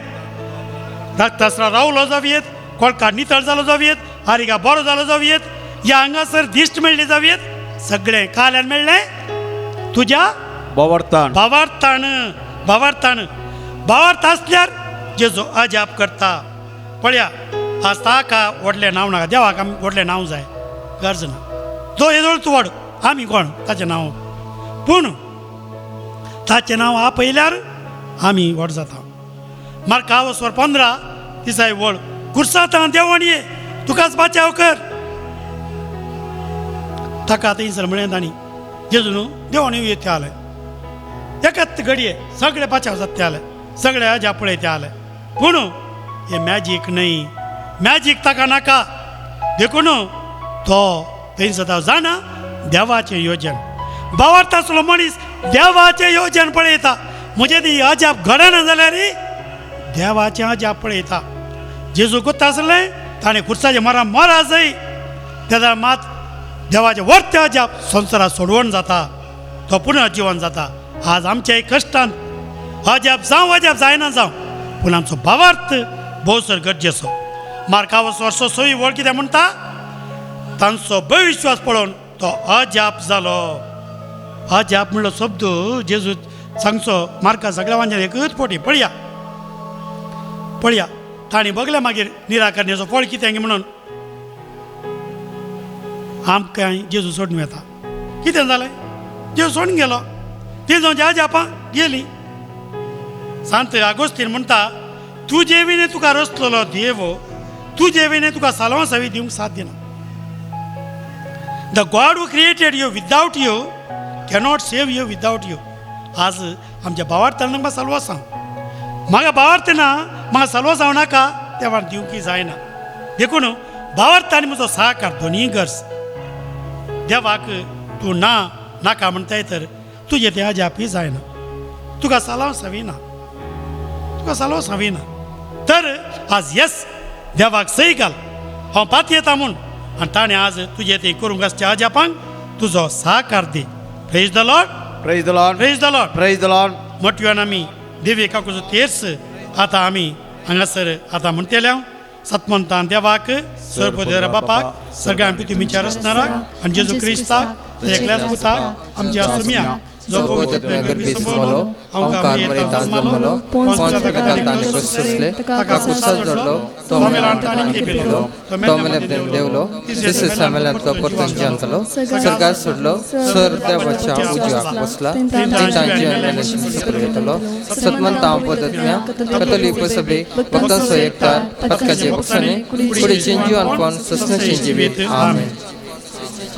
रक्तास्रा रावलो जावयेत कोळका नितळ जालो जावयेत आरिगा बरो जालो जावयेत ह्या हांगासर दिश्ट मेळ्ळी जावयेत सगळें काल्यान मेळ्ळें तुज्या भावार्थान भावार्थ आसल्यार जेजू अजाप करता पळया आज ताका व्हडलें नांव नाका देवाक आमी व्हडलें नांव जाय गरज ना तो येदोळ तूं व्हड आमी कोण ताचें नांव पूण ताचें नांव आपयल्यार आमी व्हड जाता मार्का वसवर 15 दिसाय वळ कुर्सातां देवण ये तुकाच बाचाव कर ताका थंयसर म्हळें तांणी जेजू न्हू देवण येवं ते जालें एकाच घडये सगळे बाचाव जाता ते जालें सगळे अजाप पळय ते जालें पूण हे मॅजीक न्हय मॅजीक ताका नाका देखून तो थंयसर तो जाणा देवाचें योजन भावार्थ आसलो मनीस देवाचें योजन पळयता म्हणजे ती अजाप घडना जाल्यार देवाचें अजाप पळयता जेजू कोत्ता आसलें ताणें खुर्साच्या मरा मरा जाय तेन्ना मात देवाचें वर्थ अजाप संवसारांत सोडवण जाता तो पुनर्जीवन जाता आज आमच्या कश्टांत अजाप जायना जावं पूण आमचो भावार्थ भोवसर गरजेचो. मार्कावस वर्सो सोयी वळ कितें म्हणटा, तांचो भयविश्वास पळोवन तो अजाप जालो. अजाप म्हणलो शब्द जेजू सांगचो मार्का सगळ्या वांच्यान एकच पोटी पळया ताणी बगल्या मागीर निराकरण्याचो फळ कितें म्हणून आमकां जेजू सोडून वता. कितें जालें? जेजू सोडून गेलो. ती जावन अजापां गेली. सांत आगोस्तीन म्हणटा, तुजे विने तुका रचलेलो देव तुजे विने तुका सालवां सावी दिवंक साध्य ना. The God who created you without you cannot save you without you. आज आमच्या भावार्थान म्हाका सालवा सांग, म्हाका भावार्थ ना, म्हाका सालवा जावं नाका, तेव्हा दिवंकी जायना. देखून भावार्थ आनी म्हजो सहकार दोनीय गरज. देवाक तूं नाका म्हणटाय तर तुजें तें अजापी जायना. तुका सालवा साविना, तुका सालवा साविना. तर आज येस देवाक सई घाल, हांव पात येता म्हूण, आनी ताणें आज तुजें तें करूंक आसच्या अजापांक तुजो सहकार दी. Praise the Lord, praise the Lord, praise the Lord. Praise the Lord. मोटव्यान आमी देवी काकूचो तेर्स आतां आमी हांगासर आतां म्हणटल्या सतमंतान देवाक सर्वोदय बापाक सगळ्या पृथ्वीच्या रचणाराक आनी जेजू क्रिस्ताक एकल्याच पुताक आमच्या सुम्या जो पवित्र गर्भी समोलो ओंकार मरेतान जल्मलो पोंच पिलातान सोसले ताका कुसाल जोडलो तो मेलान ताणी केलो तो मेलें देवलो तिसरे सामेलान तो परतून जियंतलो सगळ्याक सोडलो सर देवाच्या उजव्याक बसला तांची अन्याय येतलो सतमंतां पद्दत्म्या कथोलिक सभे भक्तांचो एकठार पथकाचे बक्षणे कुडीचे जीवन कोण ससनाचे जिवीत. आमेन.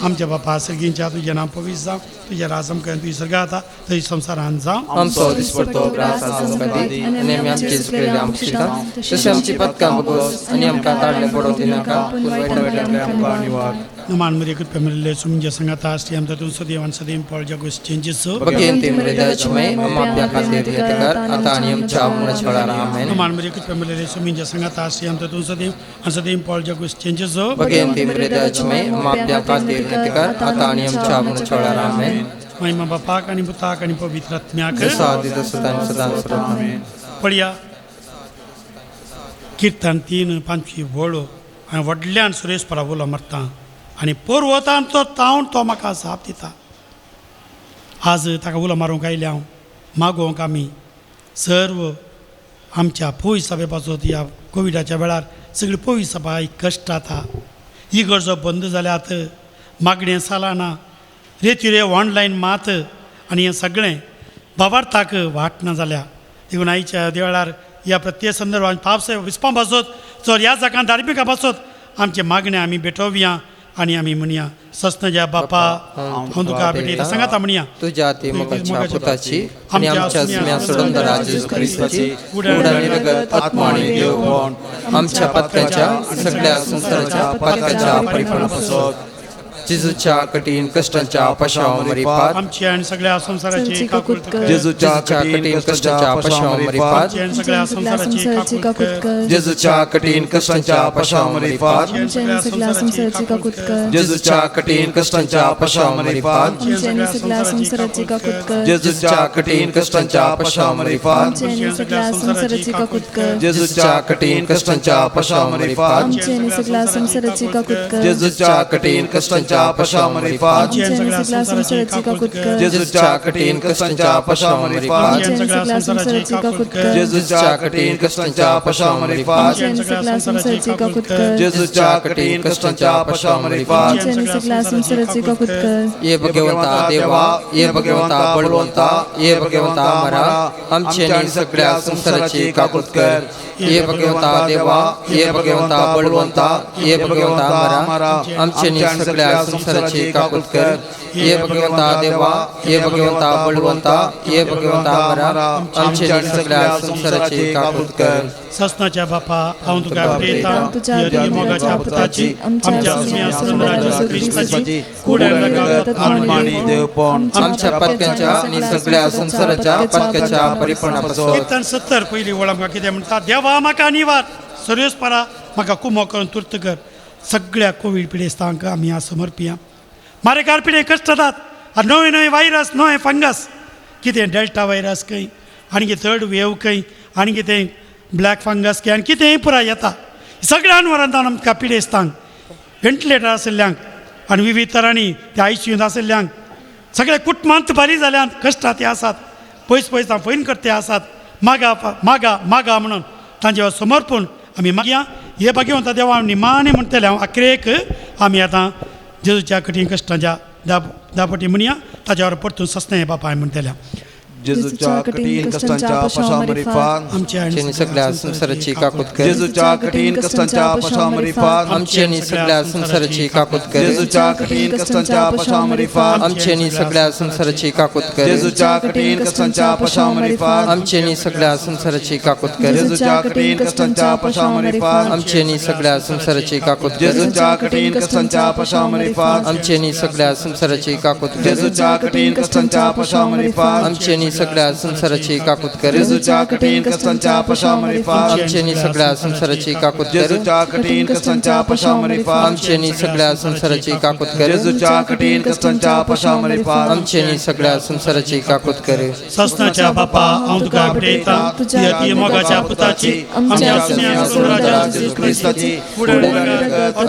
आमच्या बापा सर्गींच्या तुझें नांव पवित्र जावं, तुजें राज आमकां तुजी सर्गा जाता थंय संवसारांत जावं. आमचो दिसपडतो ग्रास आमकां दी आनी आमी आमची चुकलेली आमकां शिका तशें आमची पथकां बगोस आनी आमकां ताडले पडोवं दिनाका पूण वायटांतल्यान आमकां निवार. नुमान मरी कृपया मिळले सुमजे संगाता असली आमचा तुम सदैव आणि सदैव पॉल जगोस चेंजेस भगवंती मृदयचमय आमच्या खातीर येतकार आता आनी आमच्या मनाच्या वेळार. आमेन. नुमान मरी कृपया मिळले सुमजे संगाता असली आमचा तुम सदैव आणि सदैव पॉल जगोस चेंजेस भगवंती मृदयचमय आमच्या खातीर येतकार आता आनी आमच्या मनाच्या वेळार. आमेन. महिमा बापाक आणि पुताक आणि पवित्र आत्म्याक जसो आदी तसो तांणी सदां सर्व. आमेन. पळया कीर्तन 3:5 वळो हांवें व्हडल्यान सुरेश परावलो मारता आनी पोरवतांचो तावन तो म्हाका साप दिता. आज ताका उलो मारूंक आयले हांव मागोवंक आमी सर्व आमच्या पोय सभे पासत ह्या कोविडाच्या वेळार सगळी पोय सभा कश्ट जाता. ही गरजो बंद जाल्यात, मागणें सालाना रेती ऑनलायन मात आनी हें सगळें भावार्थाक वाट ना जाल्या. देखून आयच्या वेळार ह्या प्रत्येक संदर्भात पावस विस्पां पासत चड ह्या जागां धार्मिका पासत आमचे मागणें आमी भेटोवया आनी आमी म्हणया सस्नज्या बापा हांव तुका भेटयता सांगाता म्हणया तुज्या ती मोगाच्या पुताची आनी आमच्या सुम्या सोडून राजेश क्रिस्ताची उडाणी रगत आत्मा आनी देव आमच्या पथकाच्या सगळ्या संसाराच्या पथकाच्या परिपूर्ण पासत जेजूच्या कठीण कष्टांच्या पशाव मरी पात आमची आनी सगळ्या संसाराची काकूट कर. जेजूच्या कठीण कष्टांच्या पशाव मरी पात सगळ्या संसाराची काकूट कर. जेजूच्या कठीण कष्टांच्या पशाव मरी पात सगळ्या संसाराची काकूट कर. जेजूच्या कठीण कष्टांच्या पशाव मरी पात सगळ्या संसाराची काकूट कर. जेजूच्या कठीण कष्टांच्या पशाव मरी पात सगळ्या संसाराची काकूट कर. जेजूच्या कठीण कष्टांच्या पशाव मरी पात सगळ्या संसाराची काकूट कर. जेजूच्या कठीण कष्टांच्या पशाव मरी पात सगळ्या संसाराची काकूट कर. जेजूच्या कठीण कष्टांच्या पशाव मरी पात सगळ्या संसाराची काकूट कर. जेजूच्या कठीण कष्टांच्या पशाव मरी पात सगळ्या संसाराची काकूट कर. जेजूच्या कठीण कष्टांच्या पशाव मरी पात सगळ्या संसाराची काकूट कर. ये भगवंता देवा ये भगवंता बळवंता ये भगवंता मरा आमची आनी सगळ्या संसाराची काकूट कर. ये भगवंता देवा ये भगवंता बळवंता ये भगवंता मरा आमची आनी सगळ्या संसाराची काकूट कर. ये भगवंता देवा ये भगवंता बळवंता ये भगवंता मरा आमची आनी सगळ्या संसाराची काकूट कर. ससनाच्या बापा हांव तुका भेटयता मोगाच्या पुताची आमच्या सुम्या सोडून क्रिस्ताची उडाणी रगत आत्मा आनी देव आमच्या पथकाच्या आनी सगळ्या संसाराच्या पथकाच्या परिपूर्ण पासत. कीर्तन 70 पयलीं वळा म्हाका कितें म्हणटा, देवा म्हाका निवार सर्वेस्परा म्हाका कुमो करून तुर्त कर. सगळ्या कोवीड पिडेस्तांक आमी आज समर्पिया. मारे कारपिडे कश्ट जातात. नवे नवे वायरस नवे फंगस कितें डेल्टा वायरस खंय आनी कितें थर्ड वेव खंय आनी कितें ब्लॅक फंगस की आनी कितेंय पुराय येता सगळ्यान वरांत आमकां पिडेस्तांक व्हेंटिलेटर आशिल्ल्यांक आनी विविध तरांनी त्या आयसीयूंत आशिल्ल्यांक सगळे कुटुंबांत बरी जाल्यांत कश्टां ते आसात पयस पयस फैन करते आसात मागा मागा मागा म्हणून तांचे समर्पण आमी मागया हे भाग्यवंता देवा निमाणे म्हणटले हांव आखरेक आमी आतां जेजूच्या कठीण कश्टांच्या दापटी म्हणया ताच्या वर परतून सस्तें बापाय म्हणटले जेजूच्या कठीण कष्टांच्या पाशामरीफान आमची सगळ्या संसाराची काकूत कर जेजूच्या कठीण कष्टांच्या पाशामरीफान आमची आणि सगळ्या संसाराची काकूत कर जेजूच्या कठीण कष्टांच्या पाशामरीफान आमची आणि सगळ्या संसाराची काकूत कर जेजूच्या कठीण कष्टांच्या पाशामरीफान आमची आणि सगळ्या संसाराची काकूत कर जेजूच्या कठीण कष्टांच्या पाशामरीफान आमची आणि सगळ्या संसाराची काकूत कर जेजूच्या कठीण कष्टांच्या पाशामरीफान आमची आणि सगळ्या संसाराची काकूत कर जेजूच्या कठीण कष्टांच्या पाशामरीफान आमची आणि सगळ्या संसाराची काकूत कर जेजूच्या कठीण कष्टांच्या पाशामरीफान आमची आणि सगळ्या संसाराची काकूत कर जेजूच्या कठीण कष्टांच्या पाशामरीफान आमची आणि सगळ्या संसाराची काकूत कर जेजूच्या कठीण कष्टांच्या पाशामरीफान आमची आणि सगळ्या संसाराची काकूत कर सस्नाच्या बापा हांव तुका भेटयता ती मोगाच्या पुताची आमच्या सुन्या सोडराजा जेजू क्रिस्ताची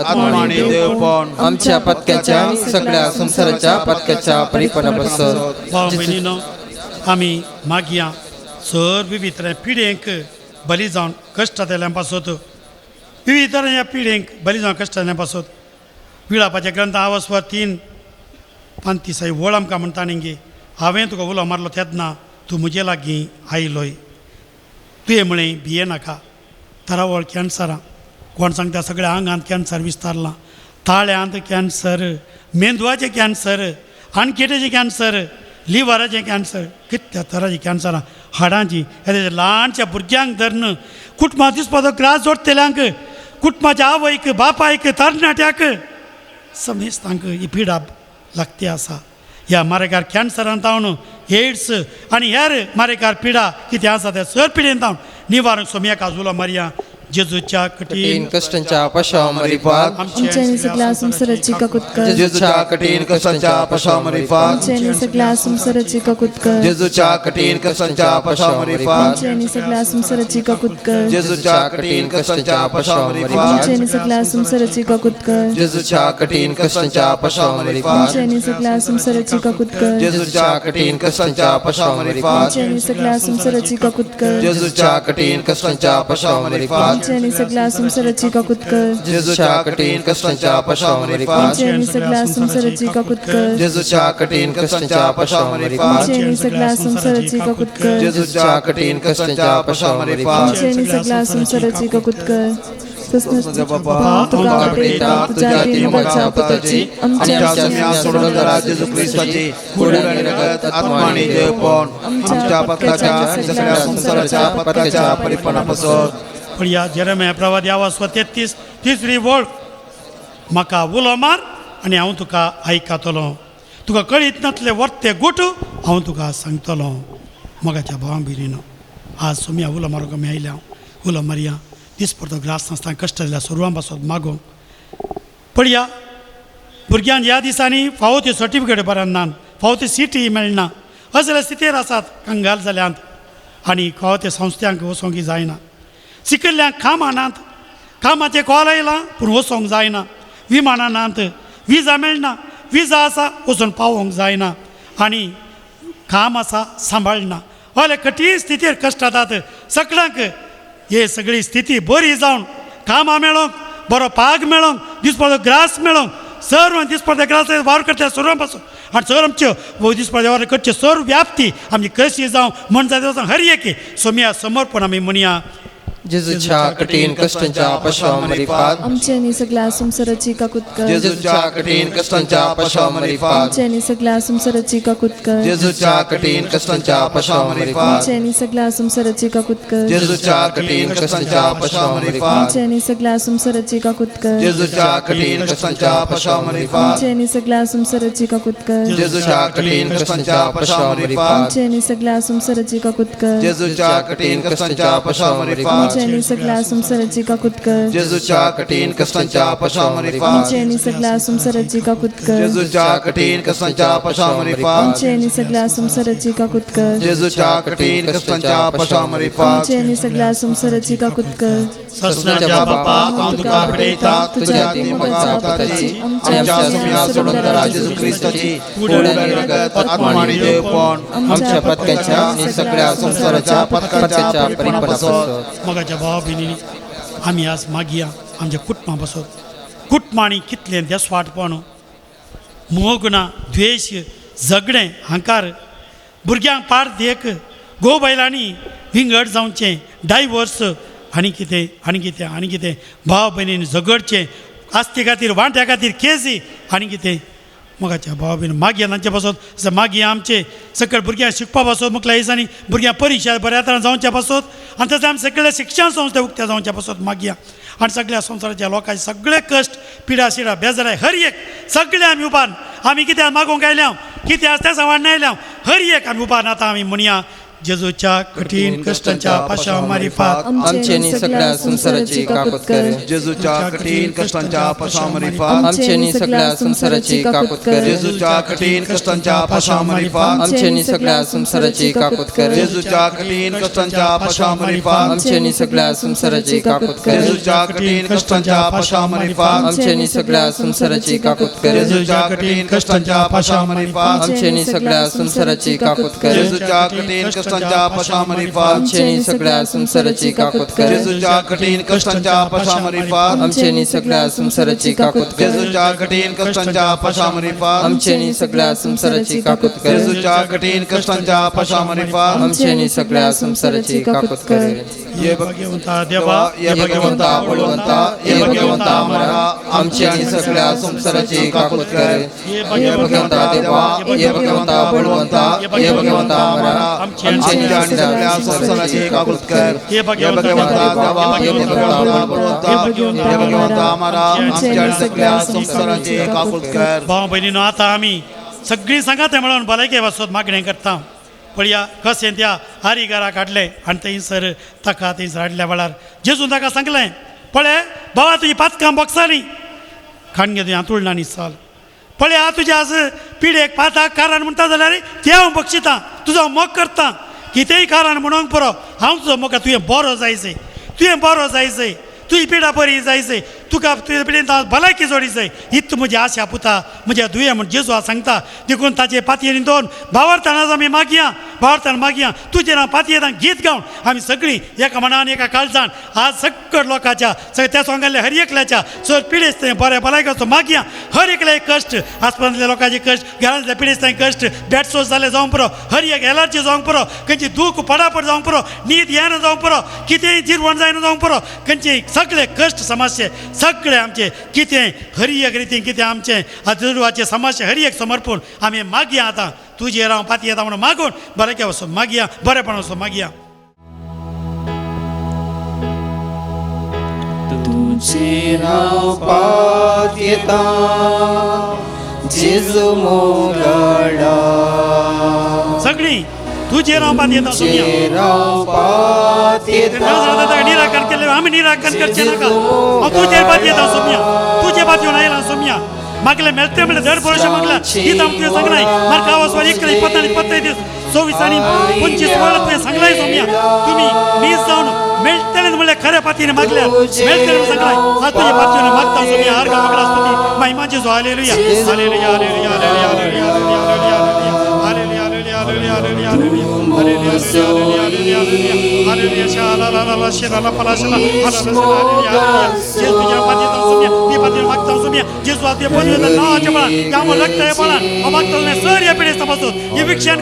आत्मानी देवपण आमच्या पत्क्याच्या सगळ्या संसाराच्या पत्क्याच्या परिपणापासून भाव भयणीनो आमी मागया सर विविध तरेन पिडेंक बली जावन कश्ट जाल्ल्यां पासत विविध तरेन ह्या पिडेंक बली जावन कश्ट जाल्ल्यां पासत विळापाच्या ग्रंथ आवस्वर 3:35 वळ आमकां म्हणटा न्ही हांवें तुका उलो मारलो तेन्ना तूं म्हजे लागीं आयलोय तुवें म्हळें भिये नाका तरावळ कॅन्सरां कोण सांगता सगळ्या आंगांत कॅन्सर विस्तारलां ताळ्यांत कॅन्सर मेंदवाचें कॅन्सर आनकेटेचें कॅन्सर लिव्हराचें कॅन्सर कितल्या तरांची कॅन्सरां हाडांची हे ल्हानच्या भुरग्यांक धरून कुटुंबांत दिसपाचो ग्रास जोडटल्यांक कुटुंबाच्या आवयक बापायक तरणाट्याक समेस्तांक ही पिडा लागती आसा ह्या मारेकार कॅन्सरांत जावन एड्स आनी हेर मारेकार पिडा कितें आसा त्या सर पिडेंत जावन निवारण सोम्याक आजुलो मारया जेजूच्या कठीण कष्टांच्या पाशामरीफान आमच्या सगळ्या संसाराची काकूत कर जेजूच्या कठीण कष्टांच्या पाशामरीफान आमच्या सगळ्या संसाराची काकूत कर जेजूच्या कठीण कष्टांच्या पाशामरीफान आमच्या सगळ्या संसाराची काकूत कर जेजूच्या कठीण कष्टांच्या पाशामरीफान आमच्या सगळ्या संसाराची काकूत कर जेजूच्या कठीण कष्टांच्या पाशामरीफान आमच्या सगळ्या संसाराची काकूत कर जेजूच्या कठीण कष्टांच्या पाशामरीफान आमच्या सगळ्या संसाराची काकूत कर जेजूच्या कठीण कष्टांच्या पाशामरीफान आमच्या सगळ्या संसाराची काकूत कर जेजूच्या कठीण कष्टांच्या पाशामरीफान आमच्या सगळ्या संसाराची काकूत कर जेजूच्या कठीण कष्टांच्या पाशामरीफान आमच्या सगळ्या संसाराची काकूत कर जेजूच्या कठीण कष्टांच्या पाशामरीफान आमच्या सगळ्या संसाराची काकूत कर बाबा तुका भेटयता तुझ्या ती मोगाच्या पुताची आमच्या सुन्या सोडराजा जेजू क्रिस्ताची खून आनी रगत आत्मा आनी देवपण आमच्या पत्काच्या सगळ्या संसाराच्या पत्काच्या परिपणापासून पण या जेरेमिया प्रवादी आवाज 33 वळ म्हाका उलो मार आनी हांव तुका आयकतलो तुका कळीत नातले वर्ते गोठ हांव तुका सांगतलो मोगाच्या भावांक भिरीनो आज सोम्या उलो मारूंक आमी आयल्या उलो मारया दिसपडतो ग्रास नासतना कश्ट जाल्या सुरवां पासून मागोवंक पळया भुरग्यांक ह्या दिसांनी फावो त्यो सर्टिफिकेट बरें नात फावो त्यो सीटी मेळना असले स्थितीर आसात कंगाल जाल्यांत आनी फावो त्या संस्थांक वचोंक जायना शिकिल्ल्यांक कामां नात कामाचें कॉल आयलां पूण वचोंक जायना विमानां नात विजा मेळना विजा आसा वचून पावोवंक जायना आनी काम आसा सांबाळना असले कठीण स्थितीर कश्ट जातात सगळ्यांक हे सगळी स्थिती बरी जावन कामां मेळोंक बरो पाग मेळोंक दिसपडतो ग्रास मेळोंक सर्व दिसपडते ग्रास वावर करता सर्वां पासून आनी सर आमच्यो दिसपडते वावर करचे सर्व व्याप्ती आमची कशी जावं म्हण जाता हर एके सोम्या समर्पण आमी म्हणया जेजूच्या कठीण कष्टांच्या पाशामरीफान आमच्या सगळ्या संसाराची काकूत कर जेजूच्या कठीण कष्टांच्या पाशामरीफान आमच्या सगळ्या संसाराची काकूत कर जेजूच्या कठीण कष्टांच्या पाशामरीफान आमच्या सगळ्या संसाराची काकूत कर जेजूच्या कठीण कष्टांच्या पाशामरीफान आमच्या सगळ्या संसाराची काकूत कर जेजूच्या कठीण कष्टांच्या पाशामरीफान आमच्या सगळ्या संसाराची काकूत कर जेजूच्या कठीण कष्टांच्या पाशामरीफान आमच्या सगळ्या संसाराची काकूत कर जेजूच्या कठीण कष्टांच्या पाशामरीफान आमचे आणि सगळ्या संसाराची काकूत कर जेजूच्या कठीण कष्टांच्या पाशावरी फास आमचे आणि सगळ्या संसाराची काकूत कर जेजूच्या कठीण कष्टांच्या पाशावरी फास आमचे आणि सगळ्या संसाराची काकूत कर जेजूच्या कठीण कष्टांच्या पाशावरी फास आमचे आणि सगळ्या संसाराची काकूत कर ससनाच्या बापा हांव तुका भेटयता तुझ्या मगा ताची आमच्या सुम्या सोडून राजा जेजू ख्रिस्ताची कूड आणि रगत आत्मा आणि देवपण आमच्या पत्क्याच्या आणि सगळ्या संसाराच्या पत्क्याच्या परिपालनापासून मगाच्या भावा भयणींनी आमी आज मागया आमच्या कुटुंबा बसत कुटुंबांनी कितले त्या स्वाटपण मोग ना द्वेश झगडें हांकार भुरग्यांक पाड देख घोव बायलांनी विंगड जावचें डायवोर्स आनी कितें भाव भयणीन झगडचें आस्ते खातीर वांट्या खातीर केसी आनी कितें मोगाच्या भाव भयण मागया तांचे पासत मागया आमचे सकयल भुरग्यांक शिकपा पासत मुखल्या दिसांनी भुरग्यांक परिक्षा बऱ्या तरेन जावच्या पासत आनी तशें आमी सगळे शिक्षण संस्थे उक्त्या जावच्या पासत मागया आनी सगळ्या संवसाराच्या लोकांचे सगळे कश्ट पिडा शिडा बेजाराय हर एक सगळे आमी उबार आमी कित्याक मागोवंक आयल्या कितें आसा तें सांबाळून आयल्या हर एक आमी उबार आतां आमी म्हणया जेजूच्या कठीण कष्टांच्या पाशा मारिफात आमचे आणि सगळ्या संसाराची काकूत कर जेजूच्या कठीण कष्टांच्या पाशावरी फास आमचे आणि सगळ्या संसाराची काकूत कर जेजूच्या कठीण कष्टांच्या पाशावरी फास आमचे आणि सगळ्या संसाराची काकूत कर जेजूच्या कठीण कष्टांच्या पाशावरी फास आमचे आणि सगळ्या संसाराची काकूत कर जेजूच्या कठीण कष्टांच्या पाशावरी फास आमचे आणि सगळ्या संसाराची काकूत कर जेजूच्या कठीण कष्टांच्या पाशावरी फास आमचे आणि सगळ्या संसाराची काकूत कर जेजूच्या कठीण कष्टांच्या पाशावरी फास आमचे आणि सगळ्या संसाराची काकूत कर जेजूच्या कठीण कष्टांच्या पाशावरी फास आमचे आणि सगळ्या संसाराची काकूत कर जेजूच्या कठीण कष्टांच्या पाशावरी फास आमचे आणि सगळ्या संसाराची काकूत कर जेजूच्या कठीण कष्टांच्या पाशावरी फास आमचे आणि सगळ्या संसाराची काकूत कर ये भगवंता देवा ये भगवंता बळवंता ये भगवंता आम्हाला आमचे आणि सगळ्या संसाराची काकूत कर ये भगवंता देवा ये भगवंता बळवंता ये भगवंता आम्हाला आमच्या आणि सगळ्या संसाराची काकूत कर हे ये भगवंता देवा ये भगवंता बळवंता ये भगवंता आम्हाला आमच्या आणि सगळ्या संसाराची काकूत कर भाव भयणीनो आतां आमी सगळीं सांगात मेळोन भलायके वचत मागणें करता पळया कशें त्या हारीगारा काडलें आनी थंयसर ताका थंयसर हाडल्या वेळार जेजून ताका सांगलें पळय बाबा तुजी पातकां बॉक्सांनी खाणगे तुवें हातुळणांनी साल पळय हांव तुज्या आज पिडेक पाताक कारण म्हणटा जाल्यार तें हांव बक्षितां तुजो मोग करता कितेंय कारण म्हणूंक पुरो हांव तुजो मोग तुवें बरो जायचें तुवें बरो जायचें तुजी पिडा बरी जायचें तुका तुजे पिडेन भलायकी जोडीचें हीच म्हजी आशा पुता म्हज्या दुये म्हण जेजू सांगता देखून ताचे पातयेनी दोन भावार्थान आज आमी मागया भावार्थान मागया तुजें नांव पातयेतां गीत गावन आमी सगळीं एका मनान एका काळजान आज सकट लोकांच्या सगळ्या त्या सोंगाल्ल्या हर एकल्याच्या चड पिडेस तें बरें भलायकेचो मागया हर एकले कश्ट आसपांतल्या लोकांचे कश्ट घरांतल्या पिडेस तें कश्ट बेडसोस जालें जावंक पुरो हर एक एलर्जी जावंक पुरो खंयची दूख पडापड जावंक पुरो न्हीद येना जावंक पुरो कितेंय जिरवण जायना जावंक पुरो खंयचे सगळे कश्ट समस्ये सगळे आमचे कितें हर एक रितीन कितें आमचें आजुरवाचे समस्या हर एक समर्पून आमी मागया आतां तुजेर हांव पाती येता म्हणून मागून बरें वचून मागया बरेपण वचून मागया तुझे नाव पातयेता जेजू मोगडा सगळीं तुजेर हांव पाती येता सोम्या राव पातयेता निराकरण केलें आमी निराकरण करचें नाका हांव तुजेर पाती येता सोम्या तुजे पातयेवन आयला सोम्या मागले मेळटे म्हणल्यार दर वर्ष मागला ही हांव तुवें सांगलाय मार्क आवाजवार 24 आनी 25 वेळा तुवें सांगलाय सोम्या तुमी मीस जावन मेळटलें म्हणल्यार खऱ्या पातयेन मागल्यार मेळटलें म्हणून सांगलाय आज तुजे पातयेन मागता सोम्या हर मागला स्तुती महिमा जेजू hallelujah hallelujah hallelujah hallelujah hallelujah hallelujah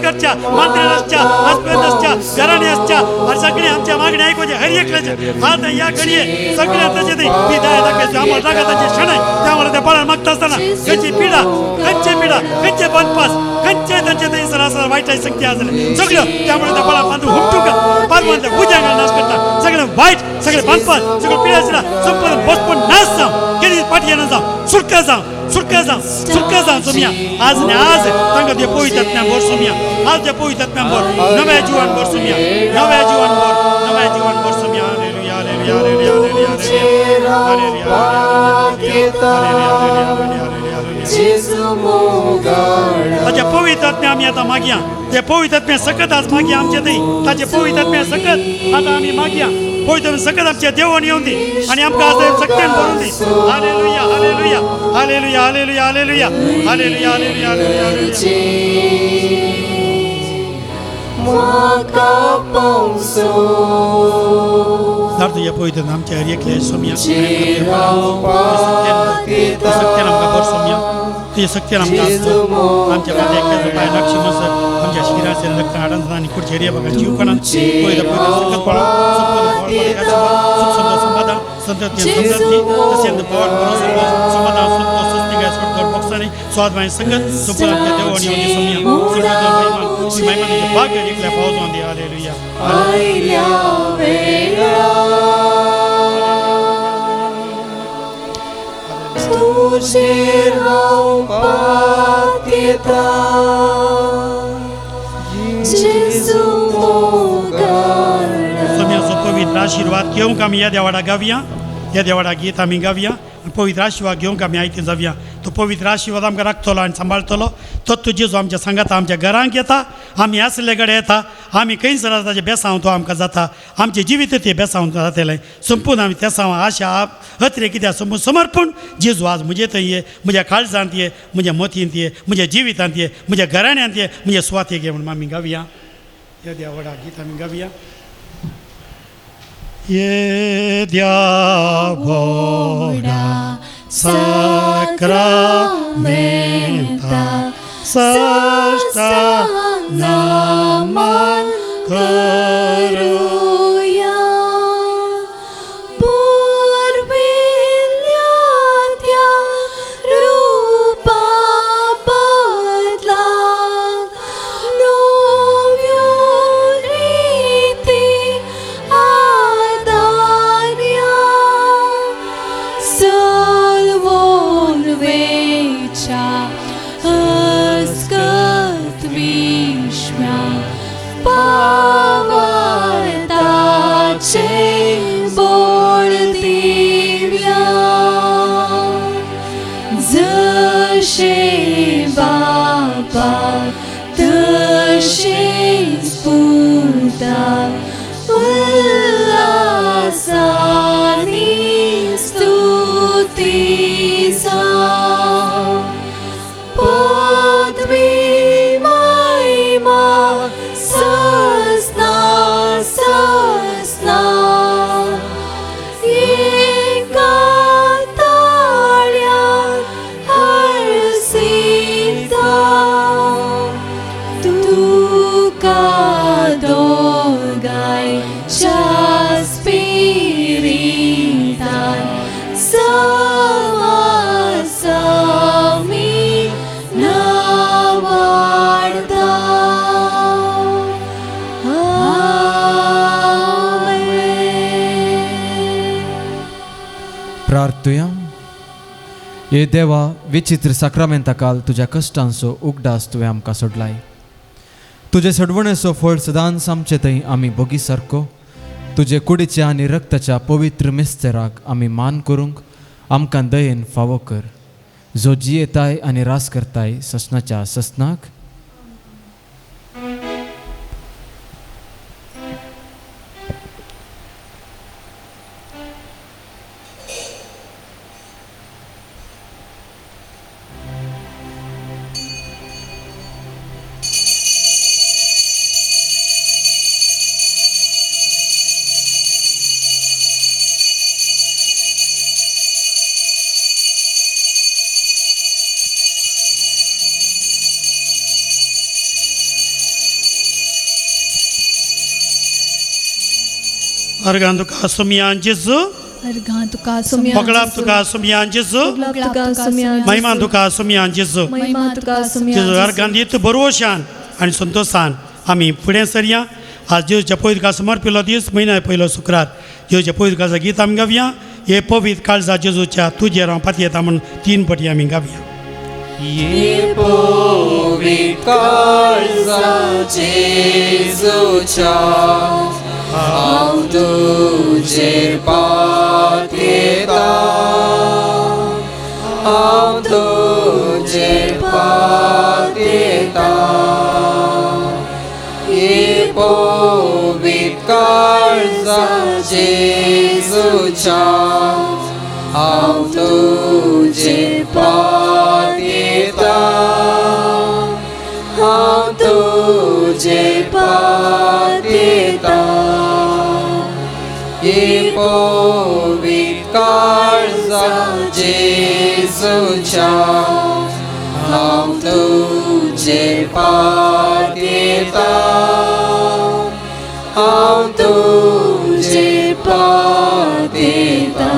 करच्या मंत्र्यांच्या घराणे सगळे आमच्या मागणी ऐकूचे हर एकल्याचे आता या घडये सगळ्या त्याचे ती दया दाखवायची आम्हाला रागाताचे क्षण आहे त्यामुळे त्या बाळाला मागता असताना खंयची पिढा खंयचे बनपास खंयचे त्यांचे ते सरासर वाईटाची शक्ती असले सगळं त्यामुळे त्या बाळा बांधून हुमटूक पालवांचा उजागार नाश करता सगळं वाईट सगळे बनपास सगळं पिढ्याचे संपूर्ण बसपून नाश जाऊ केली पाठी येणं जाऊ सुटका जाऊ सोम्या आज ने आज तांकां ते पवित्रात्म्यान भर सोम्या आज ते पवित्रात्म्यान भर नव्या जीवन भर सोम्या नव्या जीवन भर सोम्या हालेलुया ताचे पवित्र आत्म्या आमी आतां मागया ते पवित्र आत्म्या सकत आज मागया आमचे थंय ताचे पवित्र आत्म्या सकत आतां आमी मागया पवित्र आत्म्या सकत आमच्या देवान येवन दी आनी आमकां आज सक्तीन भरून दी hallelujah hallelujah hallelujah hallelujah hallelujah hallelujah hallelujah तुझ्या पवित्र आमच्या हर एकल्या सोम्या सक्तीन आमकां भर सोम्या तुझे सक्तीन आमकां आमच्या पाय लक्ष नसर आमच्या शिराचे रक्त आडंत आणि कुठचे एरिया बघा जीव कणान पवित्र सकत पळा समाधान संतती संतती तसेंद पवार समाधान सुख सुस्ती गॅस पडतो बॉक्साने स्वाद माय सकत सुपर आमच्या देवानी होती सोम्या सुपर महिमा तुझे भाग्य एकल्या पावस होऊन दे हालेलुया तुझे पात्यता जेजू सोम्याचो पवित्र आशीर्वाद घेवंक आमी ह्या देवाडा गावया ह्या देवाडा गीत आमी गावया पवित्र आशीर्वाद घेवंक आमी आयते जावया तो पवित्र आशीर्वाद आमकां राखतलो आनी सांबाळटलो तो जेजू आमच्या सांगाता आमच्या घरांक येता आमी आसले कडेन येता आमी खंयसर ताचे बेसांव तो आमकां जाता आमचें जिवीत ते बेसांव जातलें संपून आमी तेसांव आशा हत्रे कित्याक संपून समर्पण जेजू आज म्हजे थंय ये म्हज्या काळजांत ये म्हज्या मतींत ये म्हज्या जिवितांत ये म्हज्या घराण्यांत ये म्हज्या स्वातेक ये म्हणून आमी गावया ह्या देवाडा गीत आमी गावया ये देवाडा Sacramenta Sastanaman Karuya Purvilyatya Rupa Badla Novyuriti Adanya Salvorvecha Askat Vishma Pavatache Bordivya Zashe Baba Dashe Sputa Ullasani Stutisa Padvi Maima Sasna Sasna Ekatalya Harsita Tukadogai Chaspiritan Samasami Navarda Amen. प्रार्थुया ये देवा विचित्र साक्रामेंता काल तुझ्या कश्टांचो उगडास तुवें आमकां सोडलाय तुजे सोडवणेचो फळ सदांच आमचे थंय आमी भोगी सारको तुजे कुडीच्या आनी रक्ताच्या पवित्र मिस्तेराक आमी मान करूंक आमकां दयेन फावो कर जो जियेताय आनी रास करताय ससनाच्या ससनाक अर्गां तुका सोम्यान जेजू अर्घां तुका सोम्या पगडां तुका सोम्यान जेजू तुका सोम्या महिमा तुका सोम्यान जेजू महिमा तुका सोम्या जेजू अर्गां दीत बरोशान आनी संतोशान आमी फुडें सरया आज जेजूच्या पवित्र काळ समर्पिल्लो दीस म्हयन्या पयलो शुक्रार जेजूच्या पवित्र काळाचो गीत आमी गावया हे पवित्र काळजा जेजूच्या तुजेर हांव पाती येता म्हणून 3 फावटी आमी गावया ये पवित्र काळजा जेजूच्या हांव तुजेर पातयेता हांव तुजेर पातयेता हे पवित्र काळजा जेजूच्या हांव तुजेर पातयेता हांव तुजेर पातयेता हे पवित्र काळजा जेजूच्या हांव तुजेर पातयेता हांव तुजेर पातयेता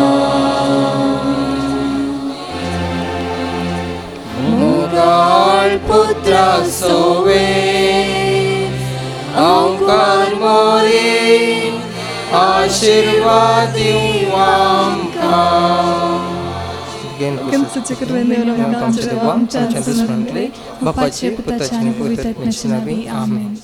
मुगाळ पुत्रा सोवे आमकां मोरे आशीर्वाद दिवं आमकां बापाचे पुताचे पवित्र आत्म्याचे नावे आमेन.